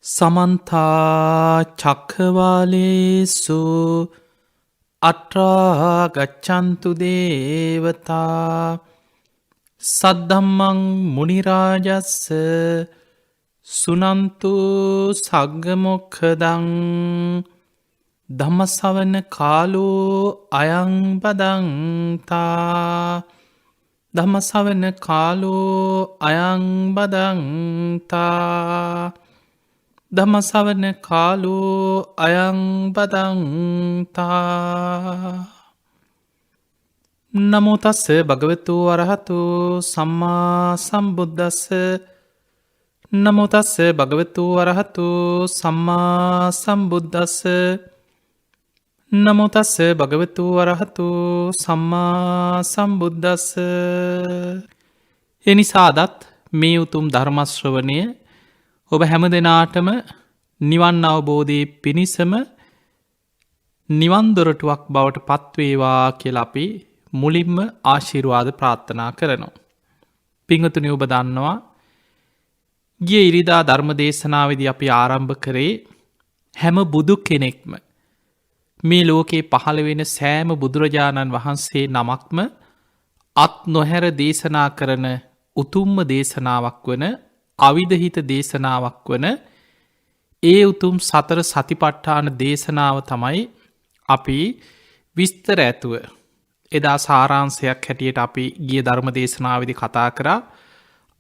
සමන්තා චක්ඛවාලේසු අට්ඨා ගච්ඡන්තු දේවතා සද්ධම්මං මුනි රාජස්ස සුනන්තු සග්ග මොක්ඛදං ධම්මස්සවන කාලෝ අයං බදන්තා ධම්මස්සවන කාලෝ අයං බදන්තා ධම්මස්සවන කාලෝ අයං බදන්තා නමෝ තස්ස භගවතු වරහතු සම්මා සම්බුද්දස්ස නමෝ තස්ස භගවතු වරහතු සම්මා සම්බුද්දස්ස නමෝ තස්ස භගවතු වරහතු සම්මා සම්බුද්දස්ස. එනිසා අදත් මේ උතුම් ධර්මශ්‍රවණය ඔබ හැම දෙනාටම නිවන් අවබෝධයේ පිණිසම නිවන්දොරටුවක් බවට පත්වේවා කියලා අපි මුලින්ම ආශිර්වාද ප්‍රාර්ථනා කරනවා. පිංහතුනි ඔබ දන්නවා ගිය ඉරිදා ධර්ම දේශනාවේදී අපි ආරම්භ කරේ හැම බුදු කෙනෙක්ම මේ ලෝකේ පහළ වෙන සෑම බුදුරජාණන් වහන්සේ නමක්ම අත් නොහැර දේශනා කරන උතුම්ම දේශනාවක් වන අවිධහිත දේශනාවක් වන ඒ උතුම් සතර සතිපට්ඨාන දේශනාව තමයි අපි විස්තර ඇතුව එදා සාරාංශයක් හැටියට අපි ගිය ධර්ම දේශනාවේදී කතා කරා.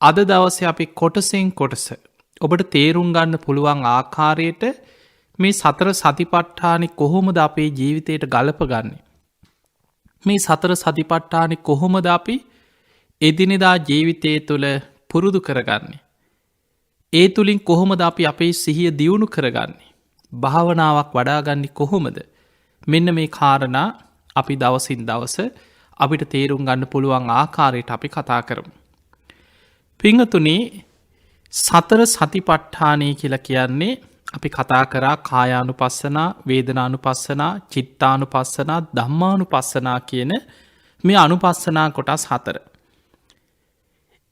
අද දවසේ අපි කොටසෙන් කොටස ඔබට තේරුම් ගන්න පුළුවන් ආකාරයට මේ සතර සතිපට්ඨානෙ කොහොමද අපේ ජීවිතයට ගලපගන්නේ, මේ සතර සතිපට්ඨානෙ කොහොමද අපි එදිනෙදා ජීවිතය තුළ පුරුදු කරගන්නේ, ඒ තුළින් කොහොමද අපි අපේ සිහිය දියුණු කරගන්නේ, භාවනාවක් වඩාගන්නේ කොහොමද, මෙන්න මේ කාරණා අපි දවසින් දවස අපිට තේරුම් ගන්න පුළුවන් ආකාරයට අපි කතා කරමු. පිංහතුනි, සතර සතිපට්ඨානය කියලා කියන්නේ අපි කතා කරා කායානුපස්සනා, වේදනානුපස්සනා, චිත්තානුපස්සනා, ධම්මානුපස්සනා කියන මේ අනුපස්සනා කොටස් 4.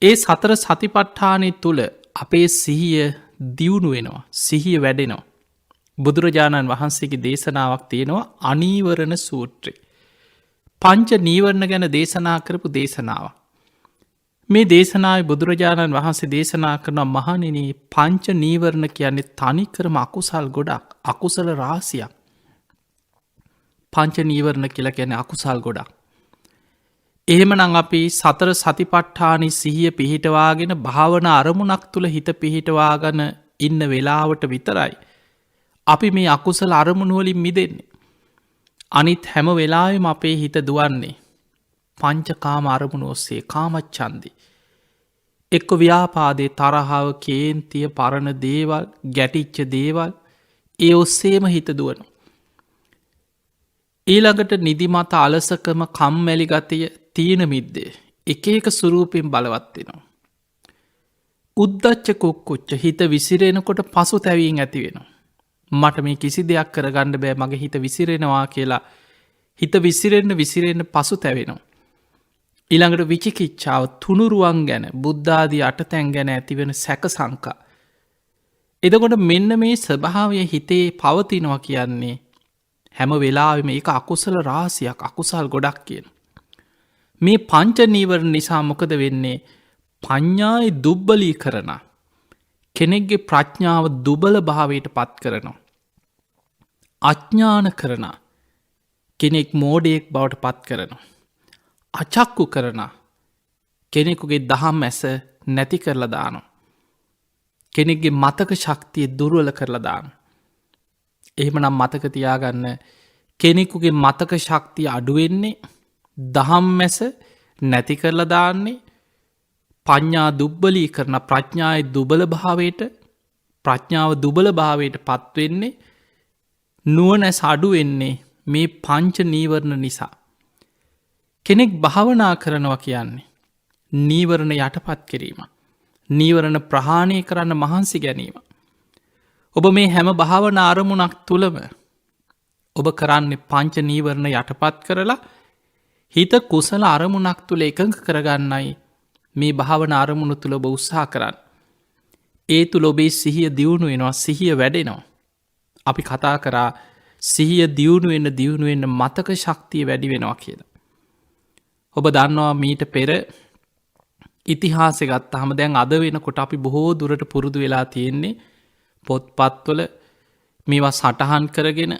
ඒ සතර සතිපට්ඨානය තුළ අපේ සිහිය දියුණු වෙනවා, සිහිය වැඩෙනවා. බුදුරජාණන් වහන්සේගේ දේශනාවක් තියෙනවා අනීවරණ සූත්‍රය. පංච නීවරණ ගැන දේශනා කරපු දේශනාවක්. මේ දේශනාවේ බුදුරජාණන් වහන්සේ දේශනා කරන මහණෙනි, පංච නීවරණ කියන්නේ තනිකරම අකුසල් ගොඩක්, අකුසල රාශියක්. පංච නීවරණ කියලා කියන්නේ අකුසල් ගොඩක්. එහෙමනම් අපි සතර සතිපට්ඨානයේ සිහිය පිහිටවාගෙන භාවනා අරමුණක් තුල හිත පිහිටවාගෙන ඉන්න වෙලාවට විතරයි අපි මේ අකුසල අරමුණු වලින් මිදෙන්නේ. අනිත් හැම වෙලාවෙම අපේ හිත දුවන්නේ පංචකාම අරමුණු ඔස්සේ, කාමච්ඡන්දේ. එක්ක ව්‍යාපාදේ, තරහව, කේන්තිය, පරණ දේවල්, ගැටිච්ච දේවල්, ඒ ඔස්සේම හිත දුවනවා. ඊළඟට නිදිමත, අලසකම, කම්මැලි ගතිය, තීන මිද්දේ එක එක ස්වරූපයෙන් බලවත් වෙනවා. උද්දච්ච කුක්කුච්ච, හිත විසිරෙනකොට පසුතැවීම් ඇති වෙනවා. මට මේ කිසි දෙයක් කරගන්න බෑ, මගේ හිත විසිරෙනවා කියලා හිත විසිරෙන්න පසුතැවෙනවා. ඊළඟට විචිකිච්ඡාව, තුනුරුවන් ගැන, බුද්ධාදී අටතැන් ගැන ඇතිවෙන සැක සංකා. එතකොට මෙන්න මේ ස්වභාවය හිතේ පවතිනවා කියන්නේ හැම වෙලාවෙම ඒක අකුසල රාශියක්, අකුසල් ගොඩක් කියන. මේ පංච නීවරණ නිසා මොකද වෙන්නේ? පඤ්ඤායි දුබ්බලී කරන, කෙනෙක්ගේ ප්‍රඥාව දුබල භාවයට පත් කරනවා. අඥාන කරන, කෙනෙක් මෝඩයෙක් බවට පත් කරනවා. අචක්කු කරන, කෙනෙකුගේ දහම් ඇස නැති කරලා දානවා. කෙනෙක්ගේ මතක ශක්තිය දුර්වල කරලා දානවා. එහෙමනම් මතක තියාගන්න, කෙනෙකුගේ මතක ශක්තිය අඩුවෙන්නේ, දහම් ඇස නැති කරලා දාන්නේ, පඤ්ඤා දුබ්බලී කරන, ප්‍රඥාවේ දුබල භාවයට, ප්‍රඥාව දුබල භාවයට පත්වෙන්නේ, නුවණැස අඩු වෙන්නේ මේ පංච නීවරණ නිසා. කෙනෙක් භාවනා කරනවා කියන්නේ නීවරණ යටපත් කිරීම, නීවරණ ප්‍රහාණය කරන්න මහන්සි ගැනීම. ඔබ මේ හැම භාවනා අරමුණක් තුලම ඔබ කරන්නේ පංච නීවරණ යටපත් කරලා හිත කුසල අරමුණක් තුල එකඟ කරගන්නයි මේ භාවනා අරමුණු තුල ඔබ උත්සාහ කරන්න. ඒ තුළ ඔබේ සිහිය දියුණු වෙනවා, සිහිය වැඩෙනවා. අපි කතා කරා සිහිය දියුණුවෙන්න මතක ශක්තිය වැඩි වෙනවා කියලා. ඔබ දන්නවා මීට පෙර ඉතිහාසෙ ගත්තාහම දැන් අද වෙනකොට අපි බොහෝ දුරට පුරුදු වෙලා තියෙන්නේ පොත්පත්වල මේවා සටහන් කරගෙන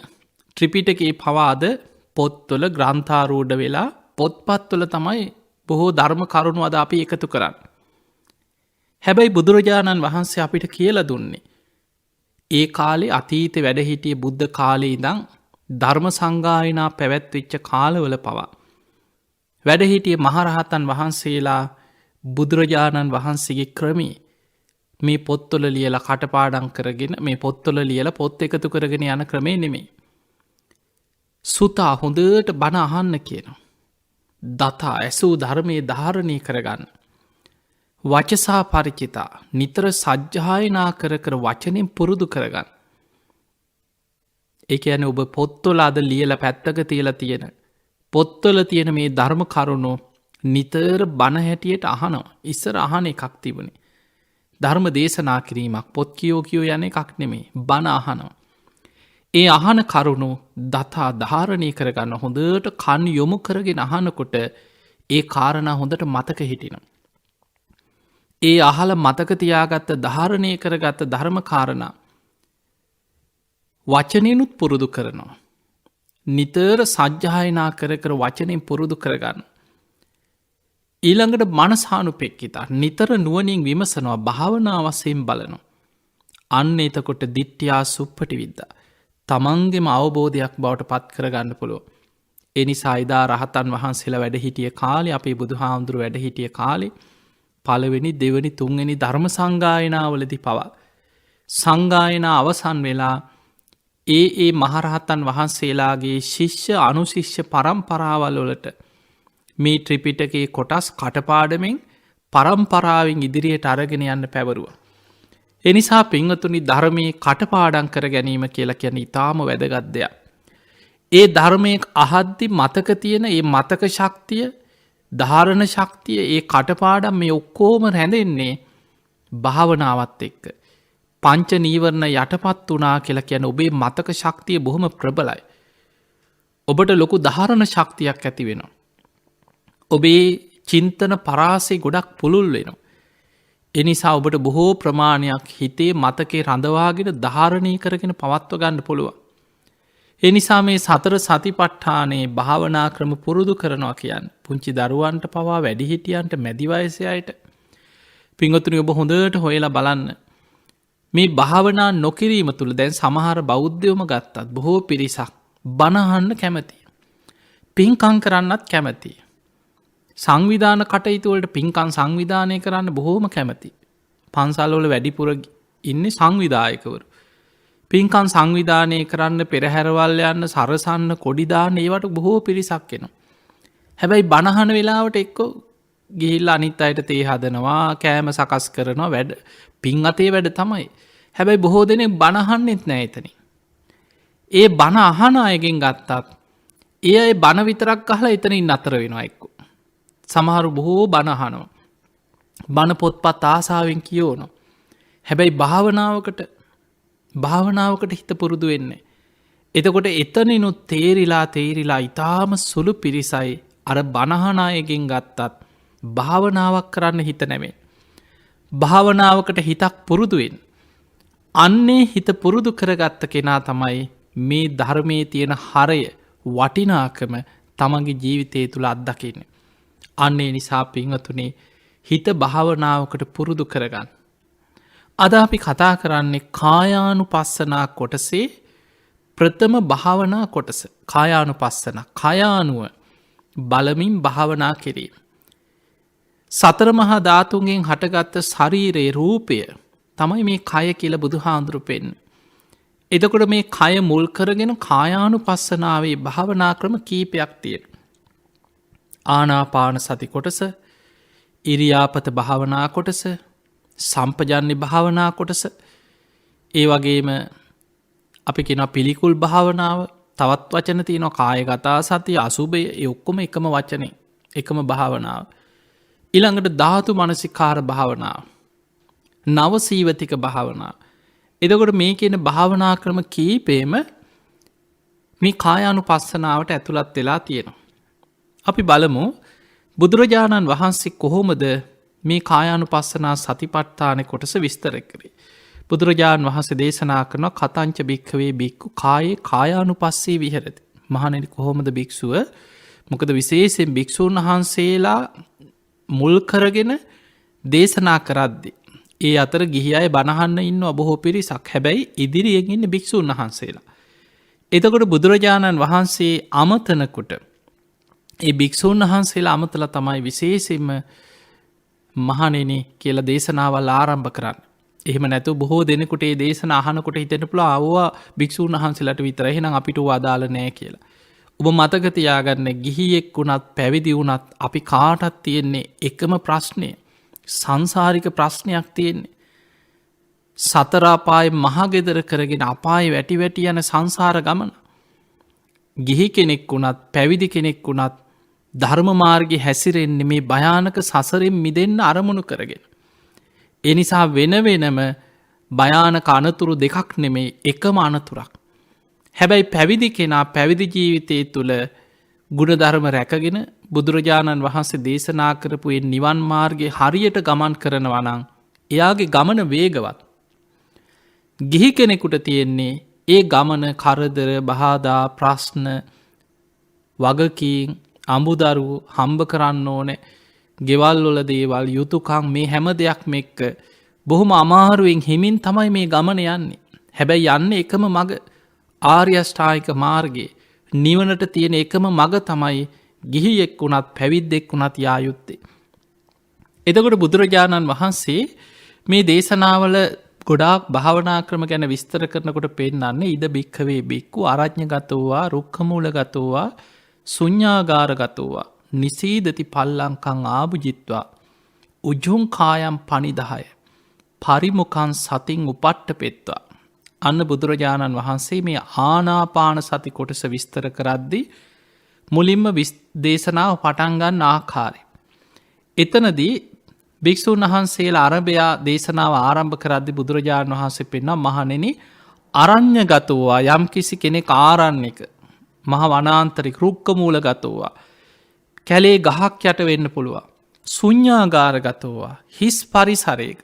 ත්‍රිපිටකයේ පවාද පොත්වල ග්‍රන්ථාරූඪ වෙලා පොත්පත්වල තමයි බොහෝ ධර්ම කරුණු අද අපි එකතු කරන්න. හැබැයි බුදුරජාණන් වහන්සේ අපිට කියලා දුන්නේ ඒ කාලේ අතීත වැඩහිටිය බුද්ධ කාලේ ඉඳන් ධර්ම සංගායනා පැවැත්විච්ච කාලවල පවා වැඩහිටිය මහරහතන් වහන්සේලා බුදුරජාණන් වහන්සේගේ ක්‍රමී මේ පොත්වල ලියලා කටපාඩම් කරගෙන මේ පොත්වල ලියලා පොත් එකතු කරගෙන යන ක්‍රමේ නෙමෙයි. සුතා හොඳට බණ අහන්න කියනවා. දතා ඇසූ ධර්මයේ ධාරණය කරගන්න. වචසා පරිචිතා නිතර සජ්ජායනා කර කර වචනෙන් පුරුදු කරගන්න. ඒ කියන්නේ ඔබ පොත්වල අද ලියලා පැත්තක තියලා තියෙන පොත්වල තියෙන මේ ධර්ම කරුණු නිතර බණ හැටියට අහනවා. ඉස්සර අහන එකක් තිබුණේ. ධර්ම දේශනා කිරීමක් පොත් කියෝ යන එකක් නෙමේ. බණ අහනවා. ඒ අහන කරුණු දතා ධාරණය කරගන්න හොඳට කන් යොමු කරගෙන අහනකොට ඒ කාරණා හොඳට මතක හිටිනවා. ඒ අහල මතක තියාගත්ත ධාරණය කරගත්ත ධර්ම කාරණා වචනයනුත් පුරුදු කරනවා. නිතර සජ්ජායනා කර කර වචනයෙන් පුරුදු කරගන්න. ඊළඟට මනසානුපෙක්කිතා නිතර නුවනින් විමසනවා, භාවනා වශයෙන් බලනවා. අන්න එතකොට දිට්ඨියා සුප්පටි විද්දා තමන්ගෙම අවබෝධයක් බවට පත් කරගන්න පුළුව. එනිසා එදා රහතන් වහන්සේලා වැඩ හිටිය කාලේ අපේ බුදුහාමුදුරු වැඩ හිටිය කාලේ පළවෙනි දෙවනි තුන්වෙනි ධර්ම සංගායනාවලදි පවා සංගායනා අවසන් වෙලා ඒ මහරහතන් වහන්සේලාගේ ශිෂ්‍ය අනුශිෂ්‍ය පරම්පරාවල් වලට මේ ත්‍රිපිටකයේ කොටස් කටපාඩමෙන් පරම්පරාවෙන් ඉදිරියට අරගෙන යන්න පැවරුව. එනිසා පින්වතුනි ධර්මයේ කටපාඩම් කර ගැනීම කියලා කියන්නේ ඊටාම වැදගත් දෙයක්. ඒ ධර්මයේ අහද්දි මතක තියෙන ඒ මතක ශක්තිය, ධාරණ ශක්තිය, ඒ කටපාඩම් මේ ඔක්කොම රැඳෙන්නේ භාවනාවත් එක්ක. පංච නීවරණ යටපත් වුණා කියලා කියන ඔබේ මතක ශක්තිය බොහොම ප්‍රබලයි. ඔබට ලොකු ධාරණ ශක්තියක් ඇති වෙනවා. ඔබේ චින්තන පරාසය ගොඩක් පුළුල් වෙනවා. එනිසා ඔබට බොහෝ ප්‍රමාණයක් හිතේ මතකේ රඳවාගෙන ධාරණය කරගෙන පවත්ව ගන්න පුළුවන්. එනිසා මේ සතර සතිපට්ඨානයේ භාවනා ක්‍රම පුරුදු කරනවා කියන්නේ පුංචි දරුවන්ට පවා වැඩිහිටියන්ට මැදි වයසේ අයට පින්වතුනි ඔබ හොඳට හොයලා බලන්න. මේ භාවනා නොකිරීම තුළ දැන් සමහර බෞද්ධයෝම ගත්තත් බොහෝ පිරිසක් බණ අහන්න කැමතියි. පින්කම් කරන්නත් කැමතියි. සංවිධාන කටයුතු වලට පින්කම් සංවිධානය කරන්න බොහෝම කැමතියි. පන්සල් වල වැඩිපුර ඉන්නේ සංවිධායකවරු. පින්කම් සංවිධානය කරන්න පෙරහැරවල් යන්න සරසන්න කොඩි දාන්න ඒවට බොහෝ පිරිසක් එනවා. හැබැයි බණ අහන වෙලාවට එක්කෝ ගිහිල්ලා අනිත් අයට තේ හදනවා, කෑම සකස් කරනවා, වැඩ පින් අතේ වැඩ තමයි. හැබැයි බොහෝ දෙනෙක් බණ අහන්නෙත් නැහැ එතනින්. ඒ බණ අහන අයගෙන් ගත්තත් ඒ අය බණ විතරක් අහලා එතනින් නතර වෙනවා එක්කෝ. සමහරු බොහෝ බණ අහනවා. බණ පොත්පත් ආසාවෙන් කියවනවා. හැබැයි භාවනාවකට හිත පුරුදු වෙන්නේ. එතකොට එතනිනුත් තේරිලා ඊටාම සුළු පිරිසයි අර බණ අහන අයගෙන් ගත්තත් භාවනාවක් කරන්න හිත නැමෙයි. භාවනාවකට හිතක් පුරුදු වෙන්න. අන්නේ හිත පුරුදු කරගත්ත කෙනා තමයි මේ ධර්මයේ තියෙන හරය, වටිනාකම තමන්ගේ ජීවිතය තුළ අත්දකින්නේ. අන්නේ නිසා පින්වතුනි හිත භාවනාවකට පුරුදු කරගන්න. අද අපි කතා කරන්නේ කායානුපස්සනා කොටසේ ප්‍රථම භාවනා කොටස. කායානුපස්සන කයානුව බලමින් භාවනා කිරීම. සතර මහා ධාතුන්ගෙන් හටගත්ත ශරීරයේ රූපය තමයි මේ කය කියලා බුදුහාඳුරු පෙන්නේ. එතකොට මේ කය මුල් කරගෙන කායානුපස්සනාවේ භාවනා ක්‍රම කීපයක් තියෙනවා. ආනාපාන සති කොටස, ඉරියාපත භාවනා කොටස, සම්පජන්‍ය භාවනා කොටස, ඒ වගේම අපි කියනවා පිළිකුල් භාවනාව, තවත් වචන තියෙනවා කායගතා සතිය, අසුභය, ඒ ඔක්කොම එකම වචනේ, එකම භාවනාව. ඊළඟට ධාතු මනසිකාර භාවනාව. නවසීවතික භාවනා. එතකොට මේ කියන භාවනා ක්‍රම කීපේම මේ කායානුපස්සනාවට ඇතුළත් වෙලා තියෙනවා. අපි බලමු බුදුරජාණන් වහන්සේ කොහොමද මේ කායානුපස්සනා සතිපට්ඨාන කොටස විස්තර කරේ. බුදුරජාණන් වහන්සේ දේශනා කරන කතංච භික්ඛවේ භික්ඛු කායේ කායානුපස්සී විහෙරති. මහණෙනි කොහොමද භික්ෂුව මොකද විශේෂයෙන් භික්ෂූන් වහන්සේලා මුල් කරගෙන දේශනා කරද්දී ඒ අතර ගිහි අය බණහන්න ඉන්නවා බොහෝ පිරිසක්. හැබැයි ඉදිරියෙන් ඉන්නේ භික්ෂූන් වහන්සේලා. එතකොට බුදුරජාණන් වහන්සේ අමතනකොට ඒ භික්ෂූන් වහන්සේලා අමතලා තමයි විශේෂයෙන්ම මහණෙනි කියලා දේශනාවල් ආරම්භ කරන්න. එහෙම නැතු බොහෝ දෙනෙකුට ඒ දේශන අහනකොට හිතෙන්න පුළුවන් ආවා භික්ෂූන් වහන්සේලාට විතර එහෙනම් අපිට අදාළ නෑ කියලා. ඔබ මතක තියාගන්න ගිහියෙක් වුණත් පැවිදි වුණත් අපි කාටත් තියෙන්නේ එකම ප්‍රශ්නය. සංසාරික ප්‍රශ්නයක් තියෙන්නේ. සතර අපායේ මහගෙදර කරගෙන අපායේ වැටි වැටි යන සංසාර ගමන. ගිහි කෙනෙක් වුණත් පැවිදි කෙනෙක් වුණත් ධර්ම මාර්ගයේ හැසිරෙන්නේ මේ භයානක සසරෙන් මිදෙන්න අරමුණු කරගෙන. ඒ නිසා වෙන වෙනම භයානක අනතුරු දෙකක් නෙමේ එකම අනතුරක්. හැබැයි පැවිදි කෙනා පැවිදි ජීවිතය තුළ ගුණධර්ම රැකගෙන බුදුරජාණන් වහන්සේ දේශනා කරපු නිවන් මාර්ගයේ හරියට ගමන් කරනවා නම් එයාගේ ගමන වේගවත්. ගිහි කෙනෙකුට තියෙන්නේ ඒ ගමන කරදර බාධා ප්‍රශ්න වගකීම් අඹදරුවෝ හම්බ කරන්න ඕනේ ගෙවල් වල දේවල් යුතුයකම් මේ හැම දෙයක්ම එක්ක බොහොම අමාරුවෙන් හිමින් තමයි මේ ගමන යන්නේ. හැබැයි යන්නේ එකම මඟ ආර්ය අෂ්ටාංගික මාර්ගයේ නිවනට තියෙන එකම මඟ තමයි ගිහියෙක් වුණත් පැවිද්දෙක් වුණත් යා යුත්තේ. එතකොට බුදුරජාණන් වහන්සේ මේ දේශනාවල ගොඩාක් භාවනා ක්‍රම ගැන විස්තර කරනකොට පෙන්නන්නේ ඉද භික්ඛවේ භික්ඛු අරඤ්ඤගතෝවා රුක්ඛමූලගතෝවා ශුඤ්ඤාගාරගතෝවා නිසීදති පල්ලංකං ආභුජිත්වා උජුං කායම් පනිදාය පරිමුඛං සතින් උපට්ඨපෙත්වා. අන්න බුදුරජාණන් වහන්සේ මේ ආනාපාන සති කොටස විස්තර කරද්දී මුලින්ම දේශනාව පටන් ගන්න ආකාරය. එතනදී භික්ෂුන් වහන්සේලා අරබයා දේශනාව ආරම්භ කරද්දී බුදුරජාණන් වහන්සේ පෙන්වනවා මහණෙනි අරඤ්ඤගතෝවා යම් කිසි කෙනෙක් ආරණ්‍යක මහ වනාන්තරික රුක්ක මූලගතෝවා කැලේ ගහක් යට වෙන්න පුළුවන්. ශුඤ්ඤාගාරගතෝවා හිස් පරිසරයක.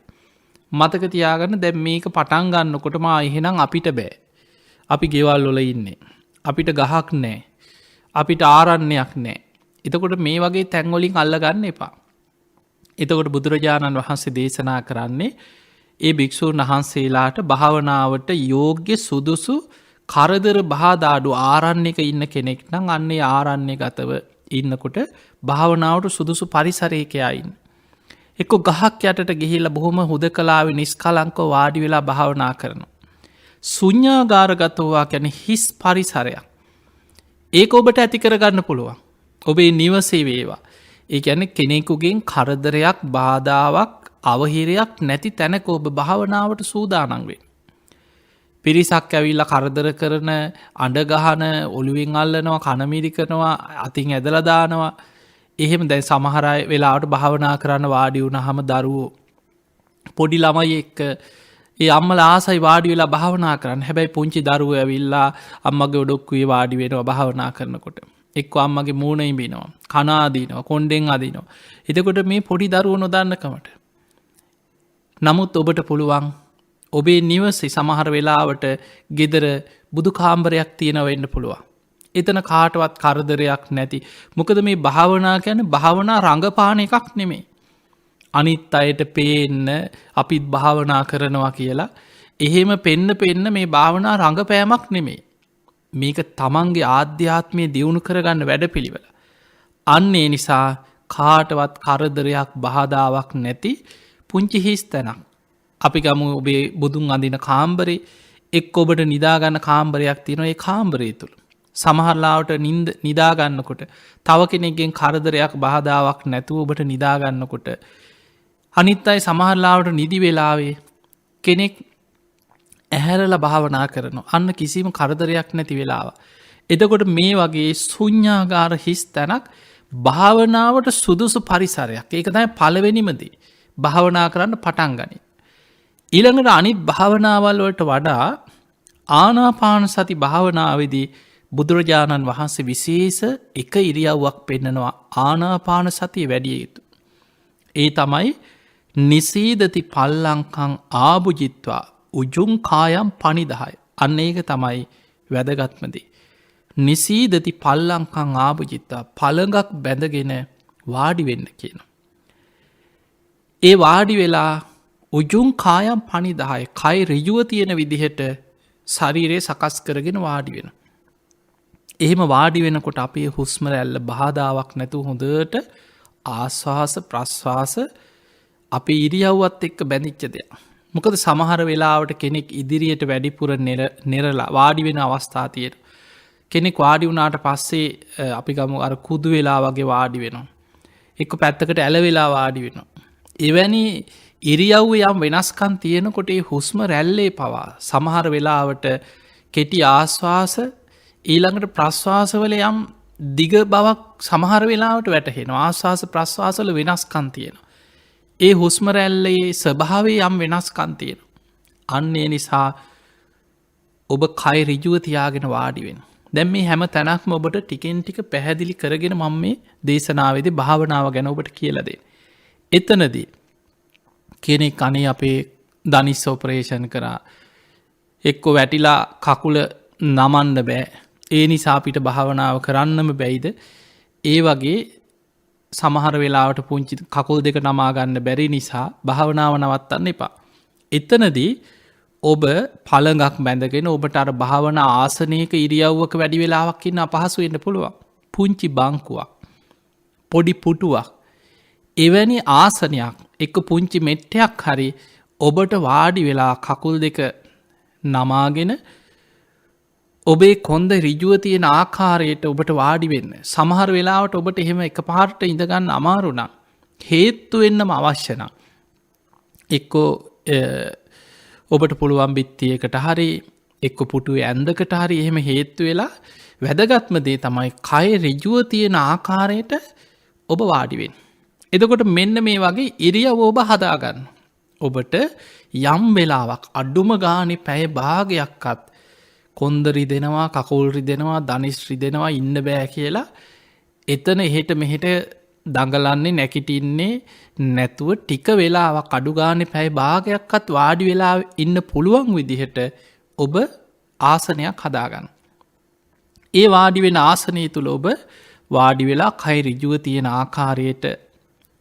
මතක තියාගන්න දැන් මේක පටන් ගන්නකොටම එහෙනම් අපිට බෑ. අපි ගෙවල් වල ඉන්නේ. අපිට ගහක් නැහැ. අපිට ආරණ්‍යයක් නැහැ. එතකොට මේ වගේ තැන් වලින් අල්ල ගන්න එපා. එතකොට බුදුරජාණන් වහන්සේ දේශනා කරන්නේ ඒ භික්ෂූන් වහන්සේලාට භාවනාවට යෝග්‍ය සුදුසු කරදර බාධා අඩු ආරණ්‍යක ඉන්න කෙනෙක් නම් අන්නේ ආරණ්‍යගතව ඉන්නකොට භාවනාවට සුදුසු පරිසරයක ඉන්න. එක්ක ගහක් යටට ගිහිල්ලා බොහොම හුදකලාවේ නිස්කලංකව වාඩි වෙලා භාවනා කරනවා. ශුඤ්ඤාගාරගතෝවා කියන්නේ හිස් පරිසරයක්. ඒක ඔබට ඇති කරගන්න පුළුවන්. ඔබේ නිවසේ වේවා. ඒ කියන්නේ කෙනෙකුගෙන් කරදරයක් බාධාවක් අවහිරයක් නැති තැනක ඔබ භාවනාවට සූදානම් වෙන්න. පිරිසක් ඇවිල්ලා කරදර කරන අඬ ගහන ඔළුවෙන් අල්ලනවා කනමිරි කරනවා අතින් ඇදලා දානවා. එහෙම දැන් සමහර අය වෙලාවට භාවනා කරන්න වාඩි වුණාම දරුවෝ පොඩි ළමයි එක්ක ඒ අම්මලා ආසයි වාඩි වෙලා භාවනා කරන්න. හැබැයි පුංචි දරුවෝ ඇවිල්ලා අම්මගේ ඔඩොක්කුවේ වාඩි වෙනවා භාවනා කරනකොට. එක්ක අම්මගේ මූණ ඉඹිනවා, කන අදිනවා, කොණ්ඩෙන් අදිනවා. එතකොට මේ පොඩි දරුවෝ නොදන්නකමට. නමුත් ඔබට පුළුවන් ඔබේ නිවසේ සමහර වෙලාවට ගෙදර බුදු කාමරයක් තියෙන වෙන්න පුළුවන්. එතන කාටවත් කරදරයක් නැති. මොකද මේ භාවනා කියන්නේ භාවනා රඟපාන එකක් නෙමෙයි. අනිත් අයට පේන්න අපිත් භාවනා කරනවා කියලා එහෙම පෙන්න මේ භාවනා රඟපෑමක් නෙමෙයි. මේක තමන්ගේ ආධ්‍යාත්මය දියුණු කරගන්න වැඩපිළිවෙල. අන්න ඒ නිසා කාටවත් කරදරයක් බාධාවක් නැති පුංචි හිස් තැනක්. අපි ගමු ඔබේ බුදුන් අඳින කාමරේ එක්ක ඔබට නිදාගන්න කාමරයක් තියෙනවා. ඒ කාමරය තුල සමහරලාවට නිදාගන්නකොට තව කෙනෙක්ගෙන් කරදරයක් බාධාවක් නැතුව ඔබට නිදාගන්නකොට අනිත් අය සමහරලාවට නිදි වෙලාවේ කෙනෙක් ඇහැරලා භාවනා කරනවා. අන්න කිසිම කරදරයක් නැති වෙලාව. එතකොට මේ වගේ ශුඤ්ඤාගාර හිස් තැනක් භාවනාවට සුදුසු පරිසරයක්. ඒක තමයි පළවෙනිම දේ. භාවනා කරන්න පටන් ගනි. ඊළඟට අනිත් භාවනාවල් වලට වඩා ආනාපාන සති භාවනාවේදී බුදුරජාණන් වහන්සේ විශේෂ එක ඉරියව්වක් පෙන්නනවා ආනාපාන සතිය වැඩිය යුතු. ඒ තමයි නිසීදති පල්ලංකං ආභුජිත්වා උජුං කායම් පනිදාය. අන්න ඒක තමයි වැදගත්මදේ. නිසීදති පල්ලංකං ආභුජිත්වා පළඟක් බැඳගෙන වාඩි වෙන්න කියන. ඒ වාඩි වෙලා උජුං කායම් පනිදාය කයි රිජුව තියෙන විදිහට ශරීරය සකස් කරගෙන වාඩි වෙන. එහෙම වාඩි වෙනකොට අපේ හුස්ම රැල්ල බාධාවක් නැතු හොඳට ආශ්වාස ප්‍රශ්වාස අපි ඉරියව්වත් එක්ක බැඳිච්ච දෙයක්. මොකද සමහර වෙලාවට කෙනෙක් ඉදිරියට වැඩිපුර නෙරලා වාඩි වෙන අවස්ථාතියට. කෙනෙක් වාඩි වුණාට පස්සේ අපි ගමු අර කුදු වෙලා වගේ වාඩි වෙනවා. එක්ක පැත්තකට ඇල වෙලා වාඩි වෙනවා. එවැනි ඉරියව්ව යම් වෙනස්කන් තියෙනකොට හුස්ම රැල්ලේ පවා සමහර වෙලාවට කෙටි ආශ්වාස ඊළඟට ප්‍රශ්වාසවල යම් දිග බවක් සමහර වෙලාවට වැටහෙන ආශ්වාස ප්‍රශ්වාසවල වෙනස්කන් තියෙන. ඒ හුස්ම රැල්ලේ ස්වභාවේ යම් වෙනස්කන් තියෙන. අන්නේ නිසා ඔබ කයි රිජුව තියාගෙන වාඩිවෙන. දැම් මේ හැම තැනක්ම ඔබට ටිකෙන් ටික පැහැදිලි කරගෙන මම මේ දේශනාවේදී භාවනාව ගැන ඔබට කියලදේ. එතනදී කෙනෙක් අනේ අපේ දනිස් ඔපරේෂන් කරා එක්කො වැටිලා කකුල නමන්න බෑ ඒ නිසා අපිට භාවනාව කරන්නම බැයිද ඒ වගේ සමහර වෙලාවට පුංචි කකුල් දෙක නමාගන්න බැරි නිසා භාවනාව නවත්තන්න එපා. එතනදී ඔබ පළඟක් බැඳගෙන ඔබට අර භාවන ආසනයක ඉරියව්වක වැඩි වෙලාවක් ඉන්න අපහසු වෙන්න පුළුවන්. පුංචි බංකුවක් පොඩි පුටුවක් එවැනි ආසනයක් එක පුංචි මෙට්ටයක් හරි ඔබට වාඩි වෙලා කකුල් දෙක නමාගෙන ඔබේ කොන්ද රිජුව තියෙන ආකාරයට ඔබට වාඩි වෙන්න. සමහර වෙලාවට ඔබට එහෙම එක පාරට ඉඳගන්න අමාරුනම් හේත්තු වෙන්නම අවශ්‍යන. එක්කෝ ඔබට පුළුවන් බිත්තියකට හරි එක්ක පුටුව ඇන්දකට හරි එහෙම හේත්තු වෙලා වැදගත්ම දේ තමයි කය රිජුව තියෙන ආකාරයට ඔබ වාඩිවෙන්. එදකොට මෙන්න මේ වගේ ඉරියව්ව ඔබ හදාගන්න. ඔබට යම් වෙලාවක් අඩුම ගානේ පැය භාගයක්වත් කොන්දරි දෙනවා කකුල්රි දෙනවා දනිස්්‍රි දෙනවා ඉන්න බෑ කියලා එතන එහෙට මෙහෙට දඟලන්නේ නැකිටින්නේ නැතුව ටික වෙලාවක් අඩුගානේ පැය භාගයක්වත් වාඩි වෙලා ඉන්න පුළුවන් විදිහට ඔබ ආසනයක් හදාගන්න. ඒ වාඩි වෙන ආසනය තුළ ඔබ වාඩි වෙලා කයි රිජුව තියෙන ආකාරයට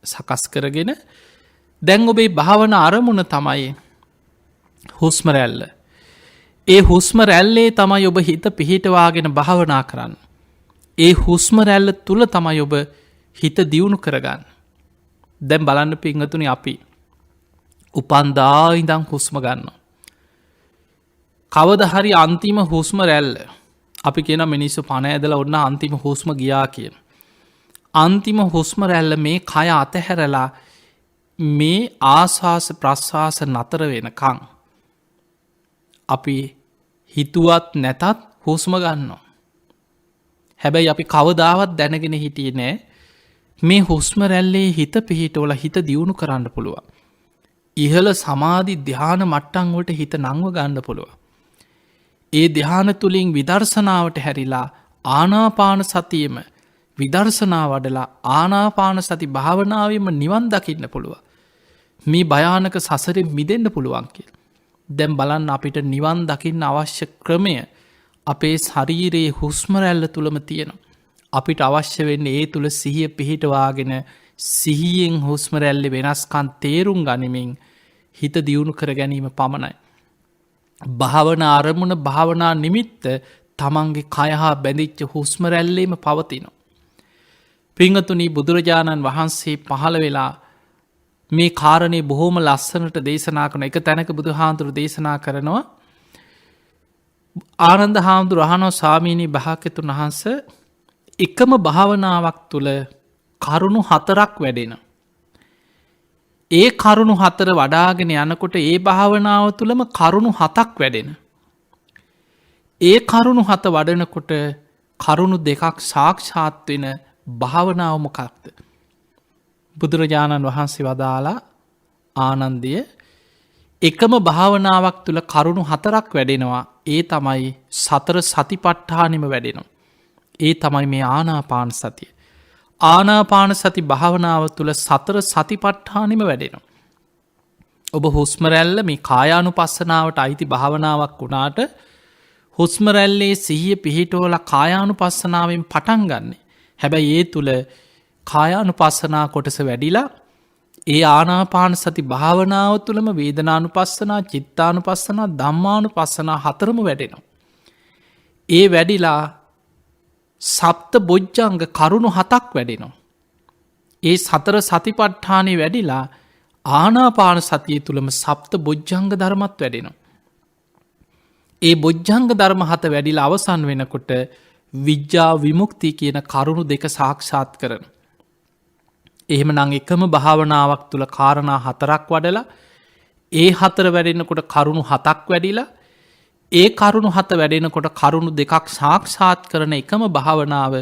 සකස් කරගෙන දැන් ඔබේ භාවන අරමුණ තමයි හුස්ම රැල්ල. ඒ හුස්ම රැල්ලේ තමයි ඔබ හිත පිහිටවාගෙන භාවනා කරන්න. ඒ හුස්ම රැල්ල තුළ තමයි ඔබ හිත දියුණු කරගන්න. දැන් බලන්න පිංහතුනි අපි උපන්දා ඉඳං හුස්ම ගන්න. කවද හරි අන්තිම හුස්ම රැල්ල අපි කියන මිනිස්සු පණ ඇදල ඔන්න අන්තිම හුස්ම ගියා කියන. අන්තිම හුස්ම රැල්ල මේ කය අතහැරලා මේ ආශාස ප්‍රශ්වාස නතර වෙනකං. අපි හිතුවත් නැතත් හුස්ම ගන්නවා. හැබැයි අපි කවදාවත් දැනගෙන හිටියේ නෑ මේ හුස්ම රැල්ලේ හිත පිහිටෝල හිත දියුණු කරන්න පුළුව. ඉහළ සමාධි ධ්‍යාන මට්ටංවලට හිත නංව ගන්න පුළුව. ඒ ධ්‍යාන තුළින් විදර්ශනාවට හැරිලා ආනාපාන සතියම විදර්ශනා වඩලා ආනාපාන සති භාවනාවම නිවන් දකින්න පුළුව. මේ භයානක සසරෙන් මිදෙන්න්න පුළුවන් කියල්. දැම් බලන්න අපිට නිවන් දකින්න අවශ්‍ය ක්‍රමය අපේ ශරීරයේ හුස්ම රැල්ල තුළම තියෙන. අපිට අවශ්‍ය වෙන්න ඒ තුළ සිහිය පිහිටවාගෙන සිහියෙන් හුස්ම රැල්ලි වෙනස්කන් තේරුම් ගනිමින් හිත දියුණු කර ගැනීම පමණයි. භාවන අරමුණ භාවනා නිමිත්ත තමන්ගේ කයහා බැඳිච්ච හුස්ම රැල්ලේම පවතිනවා. පිංහතුනී බුදුරජාණන් වහන්සේ පහළ වෙලා මේ කාරණය බොහෝම ලස්සනට දේශනා කන එක තැනක බුදු හාන්දුරු දේශනා කරනවා. ආනන්ද හාමුදුර අහනෝ ස්වාමීණී භාග්‍යතුන් වහන්ස එකම භාවනාවක් තුළ කරුණු 4ක් වැඩෙන. ඒ කරුණු 4 වඩාගෙන යනකොට ඒ භාවනාව තුළම කරුණු 7ක් වැඩෙන. ඒ කරුණු 7 වඩනකොට කරුණු 2ක් සාක්ෂාත් වෙන භාවනාව මොකක්ද? බුදුරජාණන් වහන්සේ වදාලා ආනන්දය එකම භාවනාවක් තුළ කරුණු 4ක් වැඩෙනවා. ඒ තමයි සතර සතිපට්ඨානෙම වැඩෙනවා. ඒ තමයි මේ ආනාපාන සතිය. ආනාපාන සති භාවනාව තුළ සතර සතිපට්ඨානෙම වැඩෙනවා. ඔබ හුස්ම රැල්ල මේ කායානුපස්සනාවට අයිති භාවනාවක් වුණාට හුස්ම රැල්ලේ සිහිය පිහිටවල කායානුපස්සනාවෙන් පටන් ගන්න. හැබැයි ඒ තුළ කායානුපස්සනා කොටස වැඩිලා ඒ ආනාපාන සති භාවනාව තුළම වේදනානුපස්සනා, චිත්තානුපස්සනා, ධම්මානුපස්සනා 4ම වැඩෙනවා. ඒ වැඩිලා සප්ත බොජ්ජංග කරුණු 7ක් වැඩෙනවා. ඒ සතර සතිපට්ඨානෙ වැඩිලා ආනාපාන සතිය තුළම සප්ත බොජ්ජංග ධර්මත් වැඩෙනවා. ඒ බොජ්ජංග ධර්ම 7 වැඩිලා අවසන් වෙනකොට විඥා විමුක්ති කියන කරුණු දෙක සාක්ෂාත් කරන. එහෙම නං එකම භාවනාවක් තුළ කාරණා 4ක් වඩලා ඒ 4 වැඩෙනකොට කරුණු 7ක් වැඩිලා ඒ කරුණු 7 වැඩෙනකොට කරුණු 2ක් සාක්ෂාත් කරන එකම භාවනාව